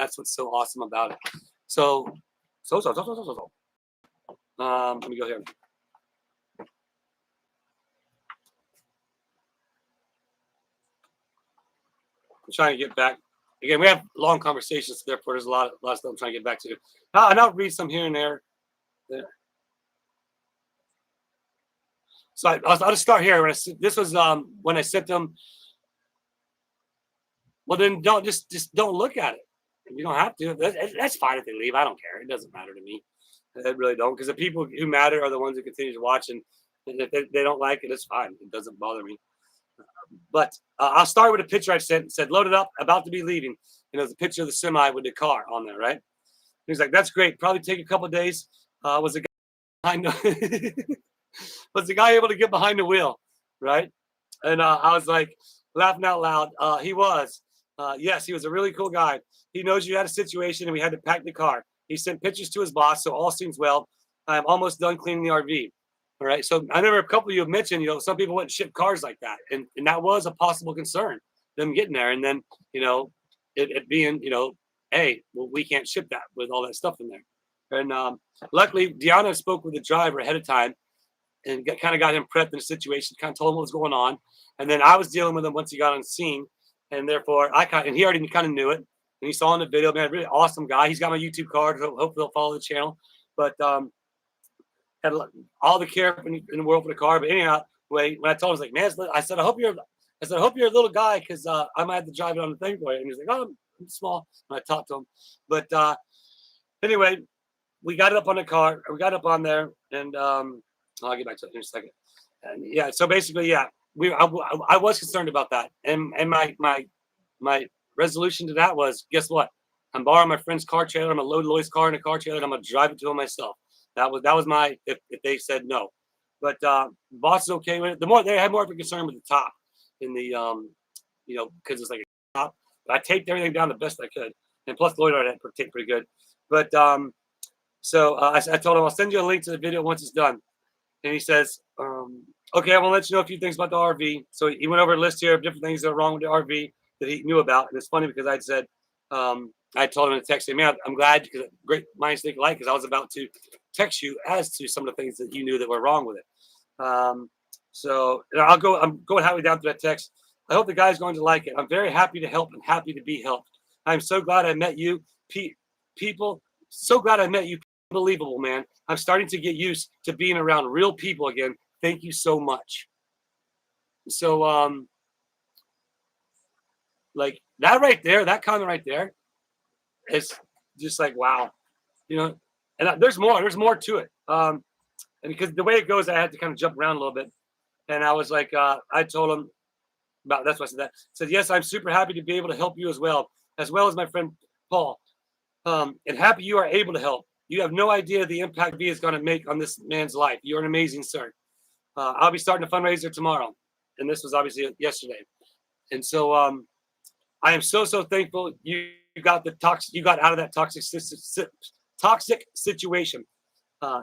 awesome about it. So. Let me go here. I'm trying to get back. Again, we have long conversations, therefore there's a lot of stuff I'm trying to get back to. And I'll read some here and there. So I'll just start here. This was when I sent them. Well, then don't don't look at it. You don't have to. That's fine if they leave. I don't care. It doesn't matter to me. I really don't, because the people who matter are the ones who continue to watch, and if they don't like it, it's fine. It doesn't bother me. But I'll start with a picture I sent. It said, loaded up, about to be leaving. And there's a picture of the semi with the car on there, right? He's like, that's great. Probably take a couple of days. Was the guy behind the was the guy able to get behind the wheel, right? And I was like laughing out loud. He was. Yes, he was a really cool guy. He knows you had a situation and we had to pack the car. He sent pictures to his boss, so all seems well. I'm almost done cleaning the RV. All right. So I remember a couple of you have mentioned, some people wouldn't ship cars like that. And that was a possible concern, them getting there. And then, it being, hey, well, we can't ship that with all that stuff in there. And luckily, Deanna spoke with the driver ahead of time and kind of got him prepped in the situation, kind of told him what was going on. And then I was dealing with him once he got on scene. And therefore, and he already kind of knew it. And he saw in the video, man, really awesome guy. He's got my YouTube card. Hopefully he'll follow the channel. But had all the care in the world for the car. But anyhow, when I told him, I was like, man, I said, I hope you're a little guy because I might have to drive it on the thing for you. And he's like, oh, I'm small. And I talked to him. But anyway, we got it up on the car. We got up on there, and I'll get back to it in a second. And yeah, so basically, yeah, I was concerned about that, and my resolution to that was, guess what? I'm borrowing my friend's car trailer. I'm gonna load Lloyd's car in a car trailer, and I'm gonna drive it to him myself. That was my if they said no, but boss is okay with it. They had more of a concern with the top in the because it's like a top. But I taped everything down the best I could, and plus Lloyd had taped pretty good. But so I told him I'll send you a link to the video once it's done, and he says, okay, I want to let you know a few things about the RV. So he went over a list here of different things that are wrong with the RV that he knew about, and it's funny because I'd said. I told him in a text, man, I'm glad because great minds think alike because I was about to text you as to some of the things that you knew that were wrong with it. So I'm going halfway down through that text. I hope the guy's going to like it. I'm very happy to help and happy to be helped. I'm so glad I met you, people. So glad I met you. Unbelievable, man. I'm starting to get used to being around real people again. Thank you so much. So, like that right there, that comment right there. It's just like, wow, and there's more to it. And because the way it goes, I had to kind of jump around a little bit. And I was like, I told him about, that's why I said that. Said, yes, I'm super happy to be able to help you as well as my friend Paul. And happy you are able to help. You have no idea the impact V is going to make on this man's life. You're an amazing sir. I'll be starting a fundraiser tomorrow. And this was obviously yesterday. And so I am so thankful you got out of that toxic situation.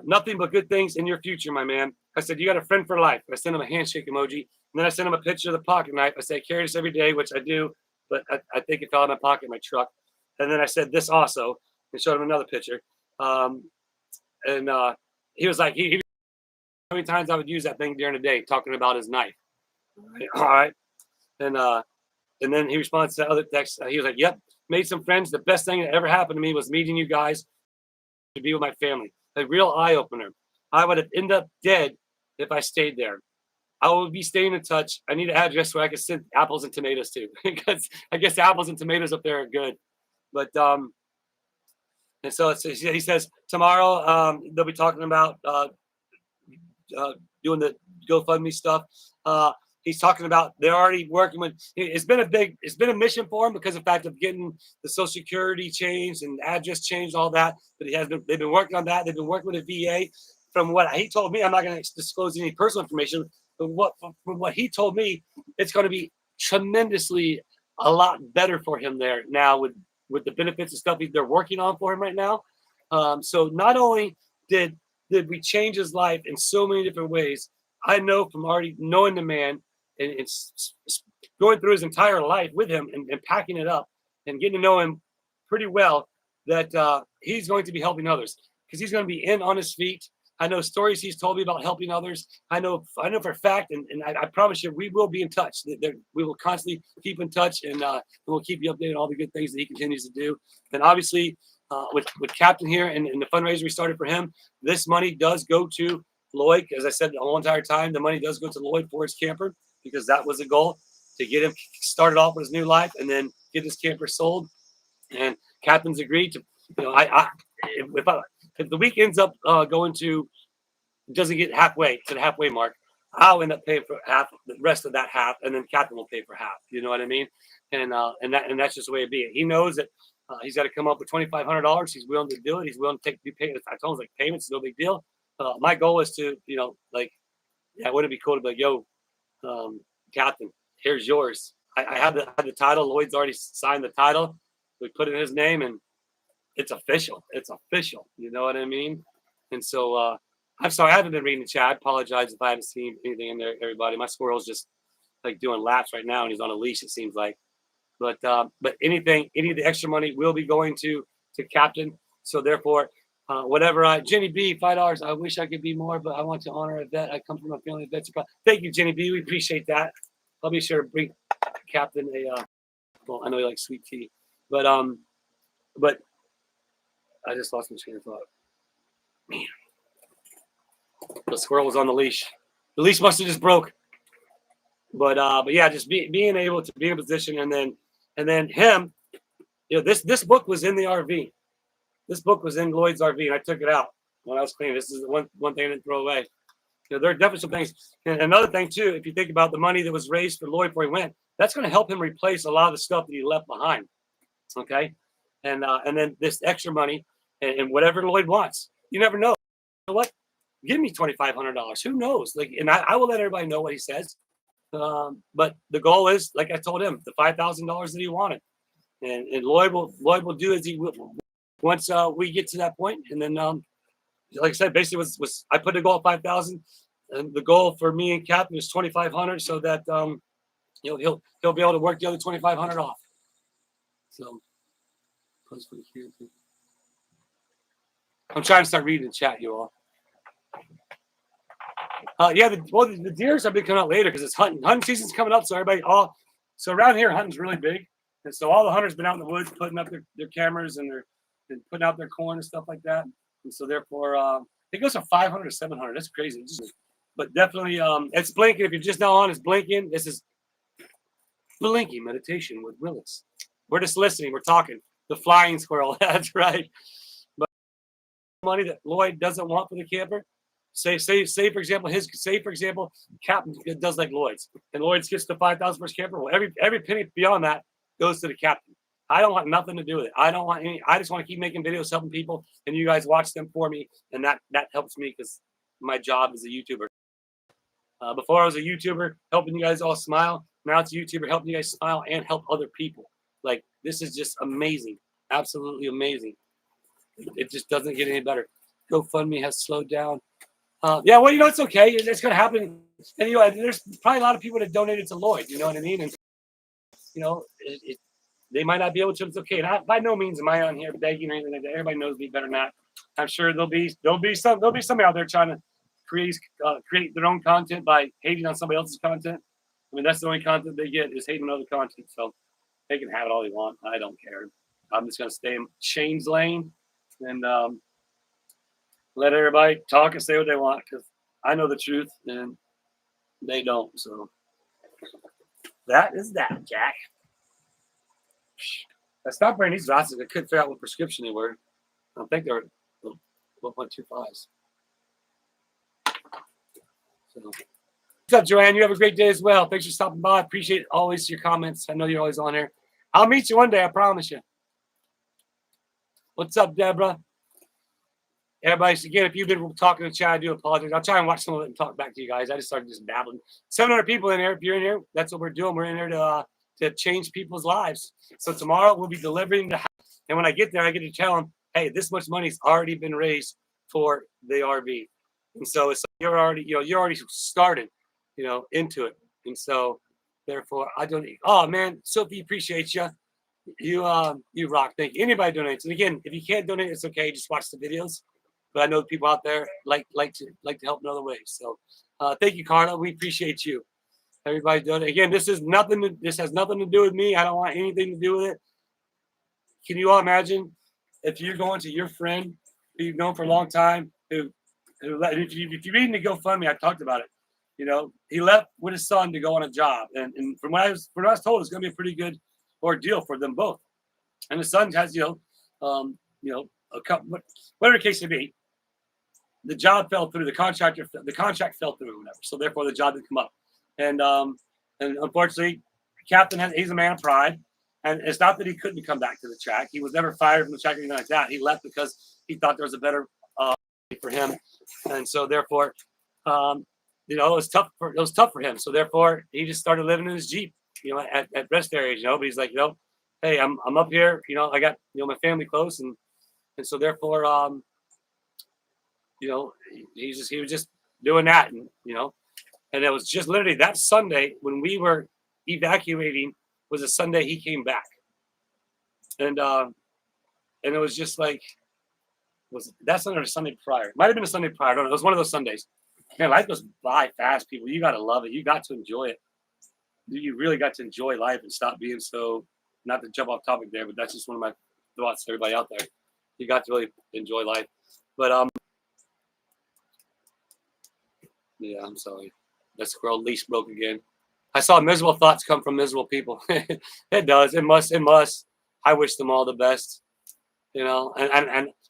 Nothing but good things in your future, my man. I said, you got a friend for life. I sent him a handshake emoji. And then I sent him a picture of the pocket knife. I said, I carry this every day, which I do, but I think it fell out of my pocket in my truck. And then I said this also and showed him another picture. And he was like, he how many times I would use that thing during the day talking about his knife. All right. And then he responds to that other text. He was like, yep, made some friends. The best thing that ever happened to me was meeting you guys to be with my family. A real eye opener. I would have ended up dead if I stayed there. I will be staying in touch. I need an address where I can send apples and tomatoes to because I guess apples and tomatoes up there are good. But and so he says tomorrow they'll be talking about doing the GoFundMe stuff. He's talking about they're already working with. It's been a mission for him because of the fact of getting the Social Security changed and address changed, all that. But they've been working on that. They've been working with the VA. From what he told me, I'm not going to disclose any personal information. But from what he told me, it's going to be tremendously a lot better for him there now with the benefits and stuff they're working on for him right now. So not only did we change his life in so many different ways, I know from already knowing the man. And it's going through his entire life with him and packing it up and getting to know him pretty well that he's going to be helping others because he's going to be in on his feet. I know stories he's told me about helping others. I know for a fact, and I promise you, we will be in touch. We will constantly keep in touch, and we'll keep you updated on all the good things that he continues to do. And obviously, with Captain here and the fundraiser we started for him, this money does go to Lloyd. As I said the whole entire time, the money does go to Lloyd for his camper because that was the goal, to get him started off with his new life and then get his camper sold. And Captain's agreed to, if the week ends up doesn't get halfway to the halfway mark, I'll end up paying for half, the rest of that half, and then Captain will pay for half. You know what I mean? And that's just the way it be. He knows that he's got to come up with $2,500. He's willing to do it. He's willing to take the payments. I told him like payments, no big deal. My goal is to, like, yeah, wouldn't it be cool to be like, yo, Captain, here's yours. I had the title. Lloyd's already signed the title. We put it in his name, and it's official. It's official. You know what I mean? And so I'm sorry, I haven't been reading the chat. I apologize if I haven't seen anything in there, everybody. My squirrel's just like doing laps right now, and he's on a leash, it seems like. But any of the extra money will be going to Captain. So therefore, whatever. Jenny B, $5. I wish I could be more, but I want to honor a vet. I come from a family of vets. Thank you, Jenny B. We appreciate that. I'll be sure to bring Captain a. Well, I know you like sweet tea, but I just lost my train of thought. Man, the squirrel was on the leash. The leash must have just broke. But yeah, just being able to be in position, and then him, this book was in the RV. This book was in Lloyd's RV, and I took it out when I was cleaning. This is the one thing I didn't throw away. There are definitely some things. And another thing too, if you think about the money that was raised for Lloyd before he went, that's going to help him replace a lot of the stuff that he left behind. Okay, and then this extra money and whatever Lloyd wants, you never know. You know what? Give me $2,500. Who knows? Like, and I will let everybody know what he says. But the goal is, like I told him, the $5,000 that he wanted, and Lloyd will do as he will once we get to that point. And then, like I said, basically was I put the goal at 5,000, and the goal for me and Captain is 2,500, so that he'll be able to work the other 2,500 off. So I'm trying to start reading the chat, you all. Yeah, the deers have been coming out later because it's hunting. Hunting season's coming up, so so around here hunting's really big, and so all the hunters been out in the woods putting up their cameras and putting out their corn and stuff like that, and so therefore it goes from 500 to 700. That's crazy, but definitely it's blinking. If you're just now on, it's blinking. This is Blinky meditation with Willis. We're just listening. We're talking. The flying squirrel. That's right. But money that Lloyd doesn't want for the camper. Say for example, Captain does like Lloyd's, and Lloyd's gets the 5,000 for his camper. Well, every penny beyond that goes to the Captain. I don't want nothing to do with it. I don't want any. I just want to keep making videos, helping people, and you guys watch them for me, and that helps me because my job is a YouTuber. Before I was a YouTuber helping you guys all smile. Now it's a YouTuber helping you guys smile and help other people. Like, this is just amazing, absolutely amazing. It just doesn't get any better. GoFundMe has slowed down. Yeah, well, it's okay. It's going to happen. And, there's probably a lot of people that donated to Lloyd, you know what I mean? And, they might not be able to. It's okay. And by no means am I on here begging or anything like that. Everybody knows me better than that. I'm sure there'll be somebody out there trying to create their own content by hating on somebody else's content. I mean, that's the only content they get is hating other content. So they can have it all they want. I don't care. I'm just going to stay in Shane's lane and let everybody talk and say what they want, because I know the truth and they don't. So that is that, Jack. I stopped wearing these glasses. I couldn't figure out what prescription they were. I think they were 1.25s. So, what's up, Joanne? You have a great day as well. Thanks for stopping by. Appreciate always your comments. I know you're always on here. I'll meet you one day. I promise you. What's up, Deborah? Everybody, again, if you've been talking to chat, I do apologize. I'll try and watch some of it and talk back to you guys. I just started just babbling. 700 people in here. If you're in here, that's what we're doing. We're in here to change people's lives. So tomorrow we'll be delivering the house. And when I get there, I get to tell them, hey, this much money's already been raised for the RV. And so it's you're already started, into it. And so therefore I donate. Oh man, Sophie, appreciate you. You rock. Thank you. Anybody donates. And again, if you can't donate, it's okay. Just watch the videos. But I know people out there like to help in other ways. So thank you, Carla. We appreciate you. Everybody doing it. Again, this has nothing to do with me. I don't want anything to do with it. Can you all imagine if you're going to your friend who you've known for a long time, if you read in the GoFundMe, I talked about it. He left with his son to go on a job, and from what I was told, it's going to be a pretty good ordeal for them both. And the son has a couple, whatever the case may be. the job fell through. The contract fell through, or whatever. So therefore, the job didn't come up. And unfortunately, Captain he's a man of pride. And it's not that he couldn't come back to the track. He was never fired from the track or anything like that. He left because he thought there was a better for him. And so therefore, it was tough for him. So therefore, he just started living in his Jeep, at rest areas, But he's like, hey, I'm up here. I got my family close, and so therefore, he was just doing that, and and it was just literally that Sunday when we were evacuating was a Sunday he came back, and it was just like, was that Sunday or Sunday prior? Might have been a Sunday prior. I don't know. It was one of those Sundays. Man, life goes by fast, people. You got to love it. You got to enjoy it. You really got to enjoy life and stop being so, not to jump off topic there, but that's just one of my thoughts to everybody out there. You got to really enjoy life. But, yeah, I'm sorry. That squirrel leash broke again. I saw miserable thoughts come from miserable people. It does. It must. I wish them all the best, and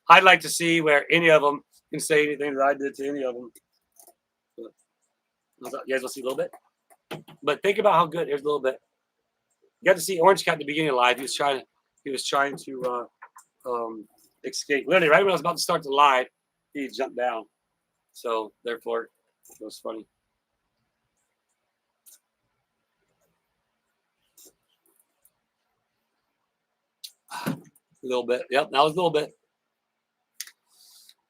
I'd like to see where any of them can say anything that I did to any of them. You guys will see a little bit, but think about how good. Here's a little bit. You got to see Orange Cat at the beginning of live. He was trying to escape. Literally, right when I was about to start the live, he jumped down. So therefore, it was funny. A little bit. Yep, that was a little bit.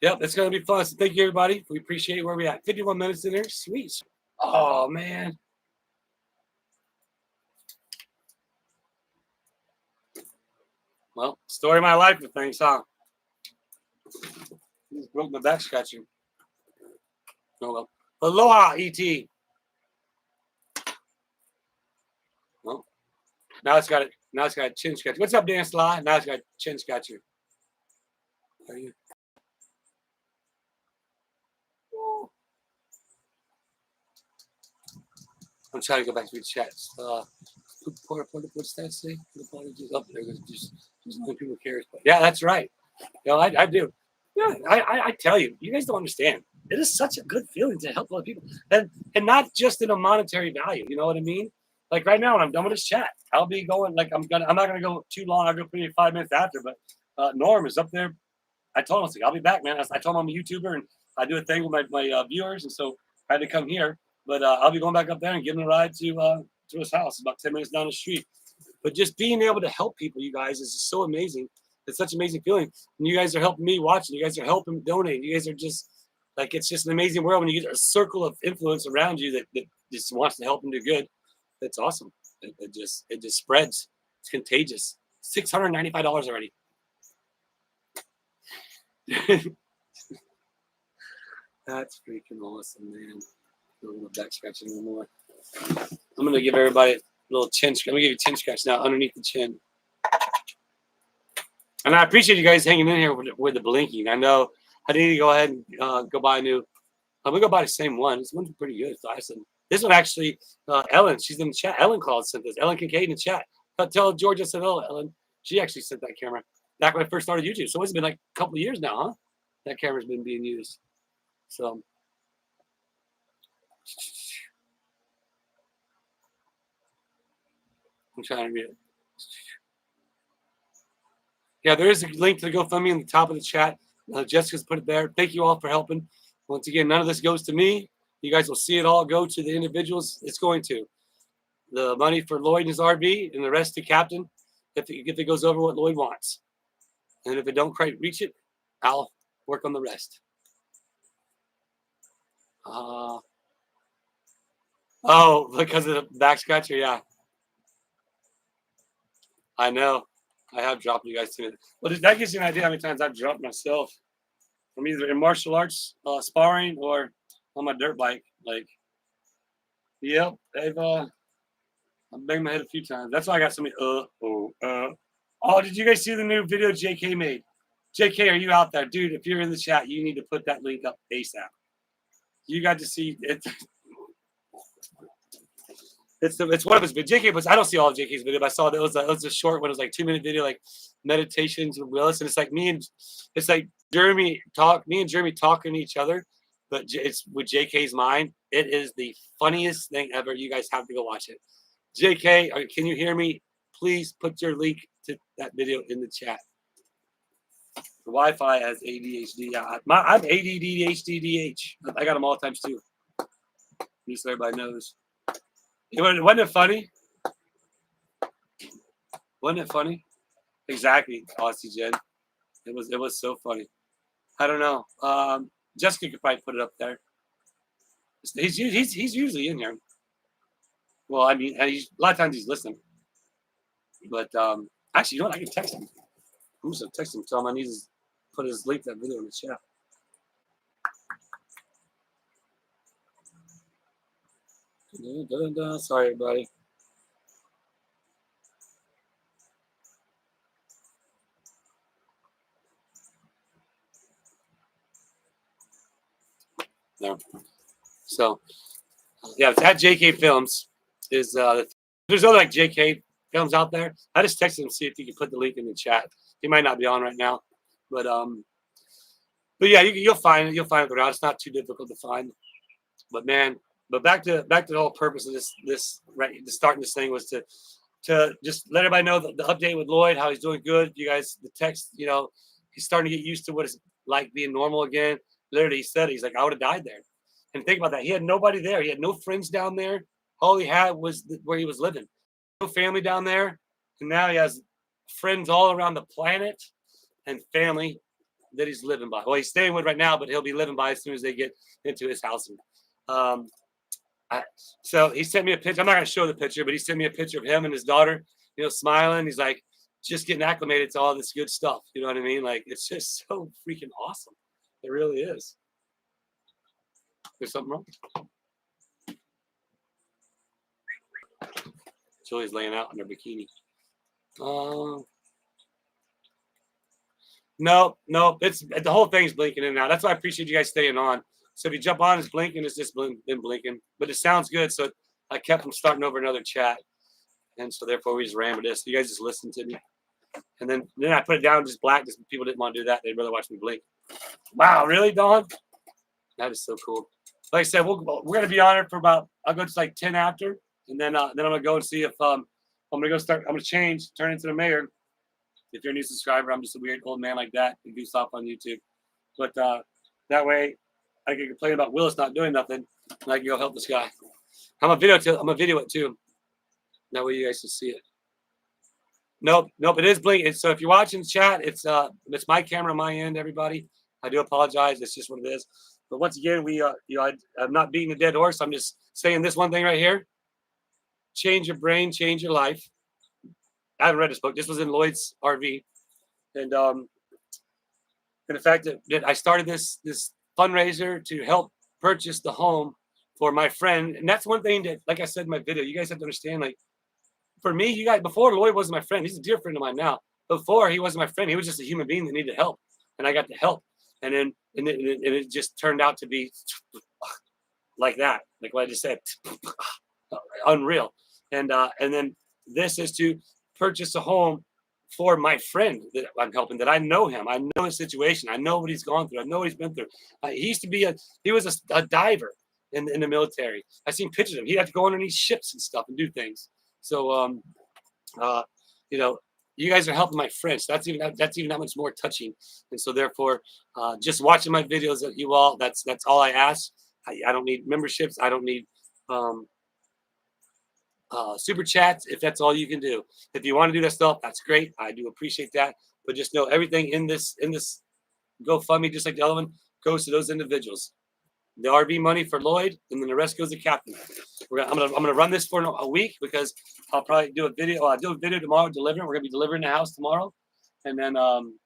Yep, it's going to be fun. So thank you, everybody. We appreciate where we at. 51 minutes in there. Sweet. Oh, man. Well, story of my life with things, huh? Just broke my back scratching. Oh, well. Aloha, E.T. Well, now it's got a chin scratcher. What's up, Dan Sly? Now it's got a chin scratcher. How are you? I'm trying to go back to the chats. What's that say? Just up there. Just no people cares. But yeah, that's right. I do. Yeah, I tell you, you guys don't understand. It is such a good feeling to help other people, and not just in a monetary value. You know what I mean? Like right now, when I'm done with this chat, I'll be going. Like I'm not gonna go too long. I'll go maybe 5 minutes after. But Norm is up there. I told him, I'll be back, man. I told him I'm a YouTuber and I do a thing with my viewers, and so I had to come here. But I'll be going back up there and giving a ride to his house, about 10 minutes down the street. But just being able to help people, you guys, is just so amazing. It's such an amazing feeling. And you guys are helping me watching. You guys are helping donate. You guys are just like, it's just an amazing world when you get a circle of influence around you that just wants to help and do good. That's awesome. It just spreads. It's contagious. $695 already. That's freaking awesome, man. A little back scratching a little more. I'm gonna give everybody a little chin scratch. I'm gonna give you a chin scratch now underneath the chin. And I appreciate you guys hanging in here with the Blinky. I know I need to go ahead and go buy a new. I'm gonna go buy the same one. This one's pretty good. So I said this one actually. Ellen, she's in the chat. Ellen called, sent this. Ellen Kincaid in the chat. Tell Georgia said hello, Ellen. She actually sent that camera back when I first started YouTube. So it's been like a couple of years now, huh? That camera's been being used. So. I'm trying to read it. Yeah, there is a link to the GoFundMe in the top of the chat. Jessica's put it there. Thank you all for helping. Once again, none of this goes to me. You guys will see it all go to the individuals it's going to. The money for Lloyd and his RV, and the rest to Captain if it goes over what Lloyd wants. And if it don't quite reach it, I'll work on the rest. Oh, because of the back scratcher, yeah. I know. I have dropped you guys too. Well, that gives you an idea how many times I've dropped myself from either in martial arts sparring or on my dirt bike. Like, yep, I've banged my head a few times. That's why I got so many. Oh, did you guys see the new video JK made? JK, are you out there, dude? If you're in the chat, you need to put that link up ASAP. You got to see it. It's one of his videos. JK was, I don't see all of JK's video, but I saw that it was a short one. It was like 2-minute video, like meditations with Willis, and it's like me and it's like Me and Jeremy talking to each other, but it's with JK's mind. It is the funniest thing ever. You guys have to go watch it. JK, can you hear me? Please put your link to that video in the chat. The Wi-Fi has ADHD. Yeah, I'm ADD, ADHD, DH. I got them all times too. Just so everybody knows. Wasn't it funny? Wasn't it funny? Exactly, Aussie Jen. It was so funny. I don't know. Jessica could probably put it up there. He's usually in here. Well, I mean, a lot of times he's listening. But actually, you know what? I can text him. I'm just gonna text him. Tell him I need to put his link to that video in the chat. Sorry, everybody. There. So, yeah, that JK Films is there's other like JK Films out there. I just texted him to see if he can put the link in the chat. He might not be on right now, but yeah, you'll find it. You'll find it around. It's not too difficult to find. But man, back to the whole purpose of this right, starting this thing was to just let everybody know the update with Lloyd, how he's doing good. You guys, the text, you know, he's starting to get used to what it's like being normal again. Literally, he said, he's like, I would have died there. And think about that. He had nobody there. He had no friends down there. All he had was where he was living. No family down there. And now he has friends all around the planet and family that he's living by. Well, he's staying with right now, but he'll be living by as soon as they get into his house. So he sent me a picture. I'm not going to show the picture, but he sent me a picture of him and his daughter, you know, smiling. He's like, just getting acclimated to all this good stuff. You know what I mean? Like, it's just so freaking awesome. It really is. There's something wrong. Julie's laying out in her bikini. No, it's the whole thing's blinking in and out. That's why I appreciate you guys staying on. So if you jump on, it's blinking. It's just been blinking, but it sounds good. So I kept them starting over another chat, and so therefore we just ran with this. You guys just listen to me, and then I put it down just black because people didn't want to do that. They'd rather watch me blink. Wow, really, Dawn? That is so cool. Like I said, we're gonna be on it for about. I'll go to like 10 after, and then I'm gonna go and see if I'm gonna change, turn into the mayor. If you're a new subscriber, I'm just a weird old man like that and do stuff on YouTube. But that way, I can complain about Willis not doing nothing, and I can go help this guy. I'm a video it too. That way you guys can see it. Nope, it is blinking. So if you're watching the chat, it's my camera on my end, everybody. I do apologize. It's just what it is. But once again, I'm not beating a dead horse. I'm just saying this one thing right here. Change your brain, change your life. I haven't read this book. This was in Lloyd's RV. And the fact that I started this fundraiser to help purchase the home for my friend. And that's one thing that, like I said in my video, you guys have to understand, like, for me, you guys, before Lloyd wasn't my friend. He's a dear friend of mine now. Before, he wasn't my friend. He was just a human being that needed help. And I got to help. And then it just turned out to be like that. Like what I just said. Unreal. And then this is to purchase a home for my friend that I'm helping, that I know him. I know his situation. I know what he's gone through. I know what he's been through. He was a diver in the military. I've seen pictures of him. He'd have to go underneath ships and stuff and do things. So, you know, you guys are helping my friends. That's even that much more touching. And so therefore, just watching my videos that you all, that's all I ask. I don't need memberships. I don't need super chats, if that's all you can do. If you want to do that stuff, that's great. I do appreciate that. But just know everything in this GoFundMe, just like the other one, goes to those individuals. The RV money for Lloyd, and then the rest goes to Captain. I'm gonna run this for a week because I'll probably do a video. I'll do a video tomorrow delivering. We're gonna be delivering the house tomorrow, and then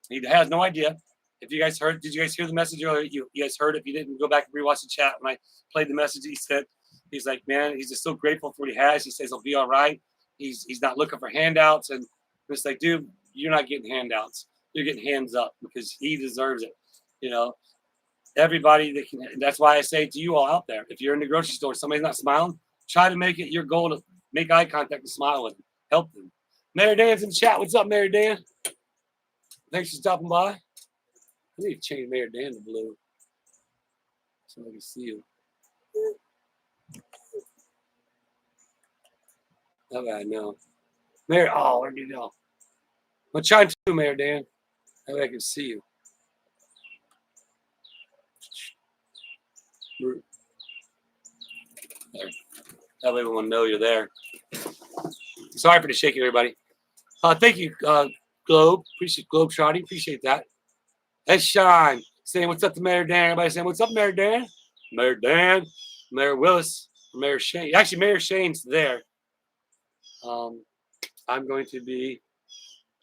he has no idea. If you guys heard, did you guys hear the message earlier? You guys heard. If you didn't, go back and rewatch the chat when I played the message. He said, he's like, man, he's just so grateful for what he has. He says he'll be all right. He's not looking for handouts, and it's like, dude, you're not getting handouts. You're getting hands up because he deserves it. You know. Everybody that can, that's why I say to you all out there, if you're in the grocery store, somebody's not smiling, try to make it your goal to make eye contact and smile with them. Help them. Mary Dan's in the chat. What's up, Mary Dan? Thanks for stopping by. I need to change Mayor Dan to blue so I can see you. Okay, I know. Mayor, oh, where'd you go? I'm trying to, Mayor Dan. That way I can see you. There. That way everyone know you're there. Sorry for the shaking, everybody. Thank you, Globe. Appreciate Globe Trotting. Appreciate that. That's Shine saying what's up to Mayor Dan. Everybody saying what's up, Mayor Dan. Mayor Dan, Mayor Willis, Mayor Shane. Actually, Mayor Shane's there. I'm going to be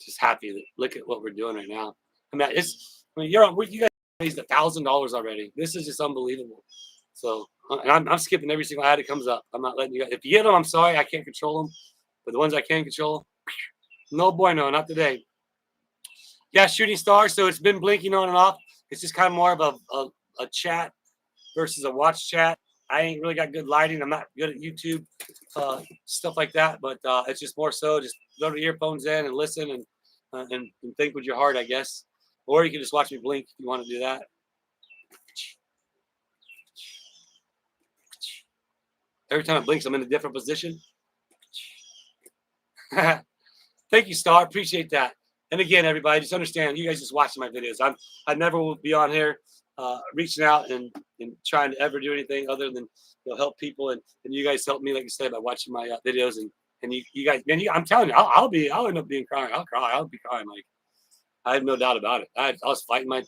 just happy to look at what we're doing right now. I mean, you guys raised $1,000 already. This is just unbelievable. So, and I'm skipping every single ad that comes up. I'm not letting you guys. If you get them, I'm sorry, I can't control them. But the ones I can control, no bueno, not today. Yeah, Shooting Star. So it's been blinking on and off. It's just kind of more of a chat versus a watch chat. I ain't really got good lighting. I'm not good at YouTube stuff like that. But it's just more so just throw the earphones in and listen and think with your heart, I guess. Or you can just watch me blink if you want to do that. Every time it blinks, I'm in a different position. Thank you, Star. Appreciate that. And again, everybody, just understand, you guys just watching my videos. I never will be on here reaching out and trying to ever do anything other than help people. And you guys help me, like you said, by watching my videos. And you guys, man, I'm telling you, I'll end up being crying. I'll cry. I'll be crying. Like, I have no doubt about it. I was fighting my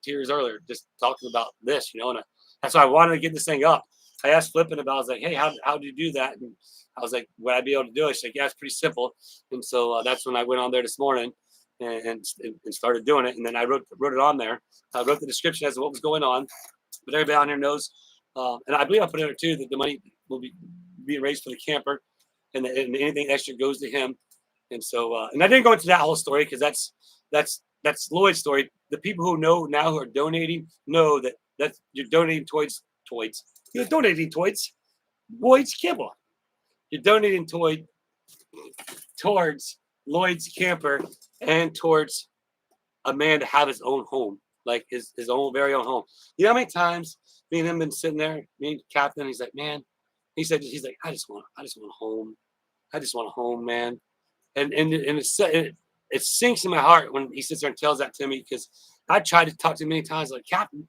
tears earlier, just talking about this, and that's why I wanted to get this thing up. I asked Flippin about, I was like, hey, how do you do that? And I was like, would I be able to do it? She's like, yeah, it's pretty simple. And so that's when I went on there this morning and started doing it. And then I wrote it on there. I wrote the description as to what was going on. But everybody on here knows. And I believe I put in there too that the money will be being raised for the camper, and anything extra goes to him. And so, and I didn't go into that whole story because that's Lloyd's story. The people who know now who are donating know that you're donating towards. You're donating towards Lloyd's camper. You're donating towards Lloyd's camper and towards a man to have his own home, like his own very own home. You know how many times me and him been sitting there, me and Captain, he's like, man, he's like, I just want a home. I just want a home, man. And it sinks in my heart when he sits there and tells that to me, because I tried to talk to him many times, like, Captain,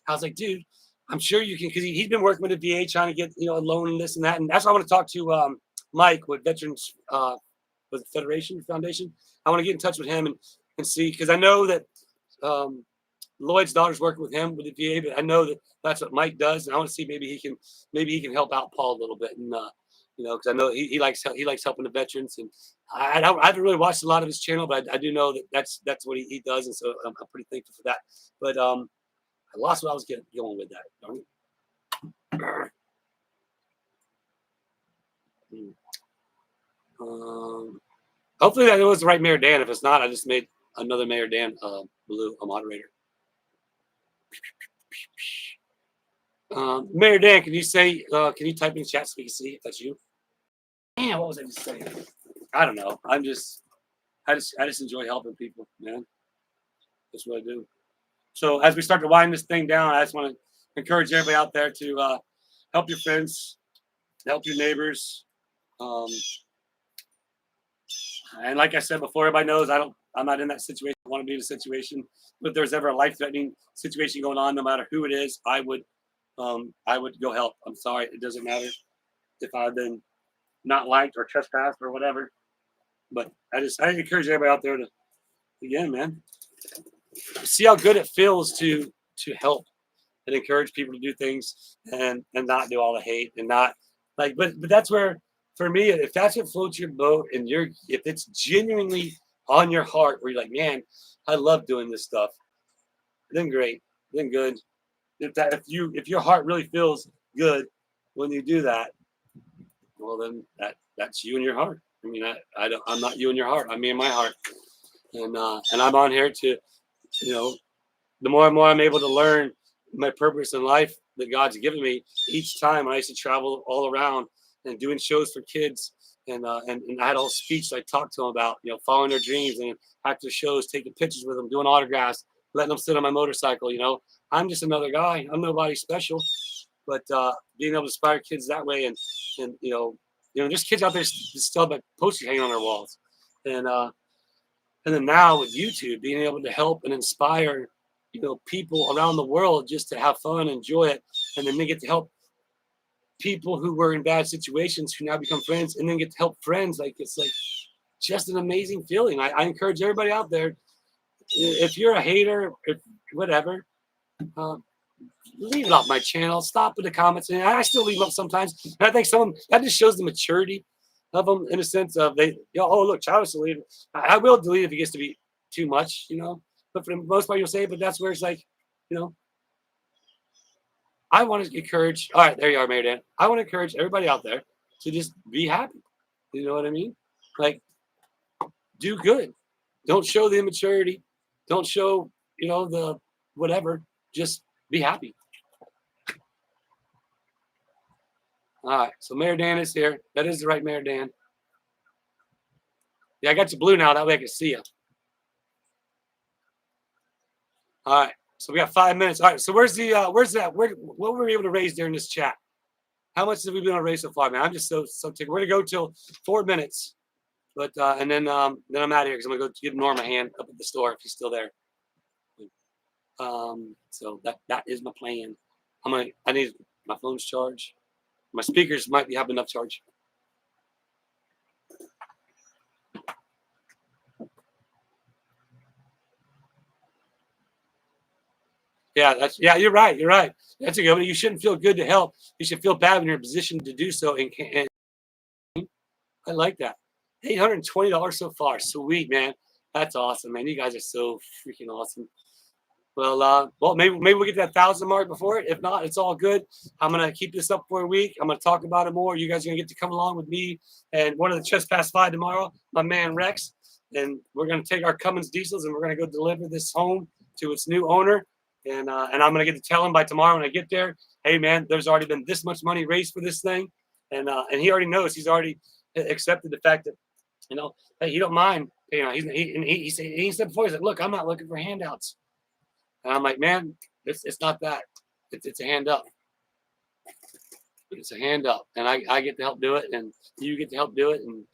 I was like, dude, I'm sure you can, because he's been working with the VA trying to get a loan and this and that, and that's why I want to talk to Mike with Veterans with Federation Foundation. I want to get in touch with him and see, because I know that Lloyd's daughter's working with him with the VA, but I know that that's what Mike does, and I want to see maybe he can help out Paul a little bit, and because I know he likes helping the veterans, and I haven't really watched a lot of his channel, but I do know that that's what he does, and so I'm pretty thankful for that. But I lost what I was going with that. Darn it. Hopefully that was the right Mayor Dan. If it's not, I just made another Mayor Dan blue a moderator. Mayor Dan, can you type in the chat so we can see if that's you? Man, what was I just saying? I don't know. I just enjoy helping people, man. That's what I do. So as we start to wind this thing down, I just want to encourage everybody out there to help your friends, help your neighbors. And like I said before, everybody knows I'm not in that situation. I want to be in a situation. But if there's ever a life-threatening situation going on, no matter who it is, I would go help. I'm sorry, it doesn't matter if I've been not liked or trespassed or whatever. But I encourage everybody out there to, again, man, see how good it feels to help and encourage people to do things and not do all the hate and not like, but that's where, for me, if that's what floats your boat and if it's genuinely on your heart where you're like, man, I love doing this stuff, then great, then good. If your heart really feels good when you do that, well, then that's you and your heart. I mean, I'm not you and your heart. I'm me and my heart. And I'm on here to, the more and more I'm able to learn my purpose in life that God's given me. Each time I used to travel all around and doing shows for kids, and I had a whole speech I talked to them about, following their dreams, and after shows, taking pictures with them, doing autographs, letting them sit on my motorcycle. You know, I'm just another guy. I'm nobody special, but being able to inspire kids that way, and there's kids out there still have posters hanging on their walls, and then now with YouTube, being able to help and inspire, people around the world just to have fun, enjoy it, and then they get to help people who were in bad situations who now become friends, and then get to help friends. Like, it's like just an amazing feeling. I encourage everybody out there, if you're a hater, if whatever, leave it off my channel. Stop with the comments, and I still leave them up sometimes. And I think that just shows the maturity of them, in a sense of oh look, Travis will leave it. I will delete if it gets to be too much, But for the most part, you'll say. But that's where it's like, I want to encourage. All right, there you are, Mayor Dan. I want to encourage everybody out there to just be happy. You know what I mean? Like, do good. Don't show the immaturity. Don't show, the whatever. Just be happy. All right, so Mayor Dan is here. That is the right Mayor Dan. Yeah, I got you blue now. That way I can see you. All right, so we got 5 minutes. All right, so where's that? What were we able to raise during this chat? How much have we been able to raise so far, man? I'm just so tickled. We're gonna go till 4 minutes, but and then I'm out of here because I'm gonna go give Norm a hand up at the store if he's still there. So that is my plan. I need my phone's charged. My speakers might have enough charge. Yeah, you're right. You're right. That's a good one. You shouldn't feel good to help. You should feel bad when you're in a position to do so. And I like that. $820 so far. Sweet, man. That's awesome, man. You guys are so freaking awesome. Well, maybe we'll get that 1,000 mark before it. If not, it's all good. I'm gonna keep this up for a week. I'm gonna talk about it more. You guys are gonna get to come along with me and one of the Trespass 5 tomorrow, my man Rex, and we're gonna take our Cummins diesels and we're gonna go deliver this home to its new owner. And I'm gonna get to tell him by tomorrow when I get there, hey man, there's already been this much money raised for this thing, and he already knows. He's already accepted the fact that hey, he don't mind. He said before, he's like, look, I'm not looking for handouts. And I'm like, man, it's not that. It's a hand up. It's a hand up. And I get to help do it, and you get to help do it. And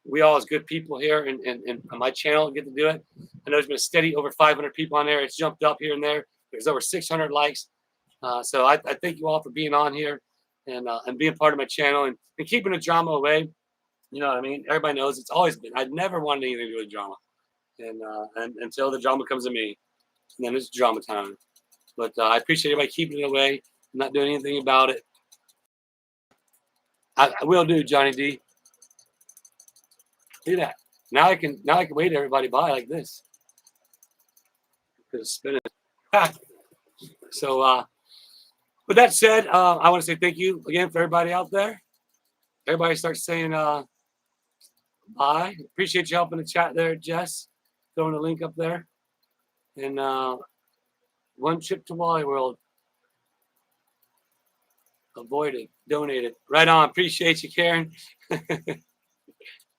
we all, as good people here and on my channel, get to do it. I know there's been a steady over 500 people on there. It's jumped up here and there. There's over 600 likes. So I thank you all for being on here and being part of my channel and keeping the drama away. You know what I mean? Everybody knows it's always been. I've never wanted anything to do with drama. And until the drama comes to me. And then it's drama time. But I appreciate everybody keeping it away, not doing anything about it. I will do, Johnny D. See that? Now I can wait everybody by like this. Because it's spinning. So with that said, I want to say thank you again for everybody out there. Everybody starts saying bye. Appreciate you helping the chat there, Jess. Throwing the link up there. And one trip to Wally World. Avoided, donated. Right on. Appreciate you, Karen.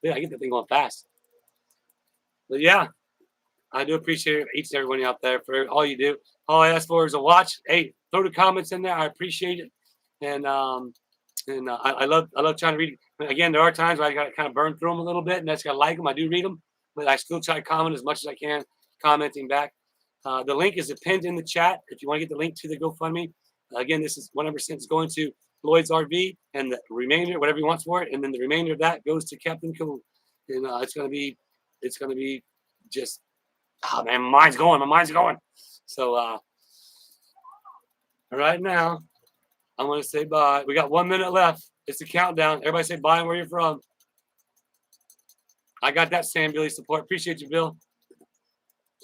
Yeah, I get that thing going fast. But yeah, I do appreciate each and every one out there for all you do. All I ask for is a watch. Hey, throw the comments in there. I appreciate it. And I love trying to read. Again, there are times where I got to kind of burn through them a little bit, and that's got to like them. I do read them, but I still try to comment as much as I can, commenting back. The link is pinned in the chat if you want to get the link to the GoFundMe. Again, this is 100% is going to Lloyd's RV, and the remainder, whatever he wants for it, and then the remainder of that goes to Captain Cool. And it's gonna be just, oh man, my mind's going. So right now, I want to say bye. We got 1 minute left. It's the countdown. Everybody say bye and where you're from. I got that, Sam Billy support. Appreciate you, Bill.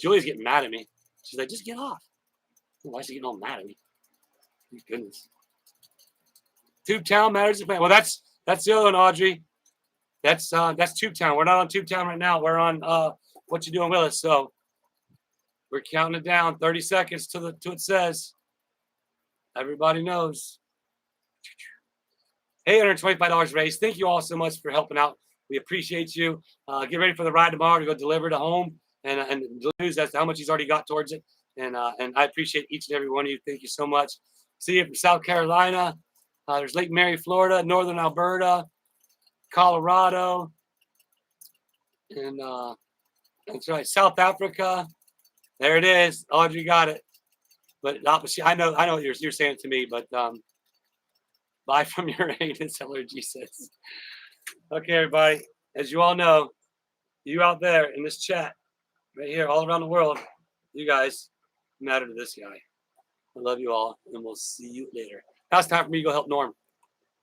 Julie's getting mad at me. She's like, just get off. Why is she getting all mad at me? Thank goodness. Tubetown matters. Well, that's the other one, Audrey. That's Tubetown. We're not on Tubetown right now. We're on What You Doing, Willis. So we're counting it down. 30 seconds to it says. Everybody knows. $825 raised. Thank you all so much for helping out. We appreciate you. Get ready for the ride tomorrow to go deliver to home and the news as to how much he's already got towards it. And I appreciate each and every one of you. Thank you so much. See you from South Carolina. There's Lake Mary, Florida, Northern Alberta, Colorado, and that's right, South Africa. There it is. Audrey got it. But I know what you're saying to me, but bye from your anus, LRG says. Okay, everybody. As you all know, you out there in this chat, right here, all around the world, you guys matter to this guy. I love you all, and we'll see you later. Now it's time for me to go help Norm.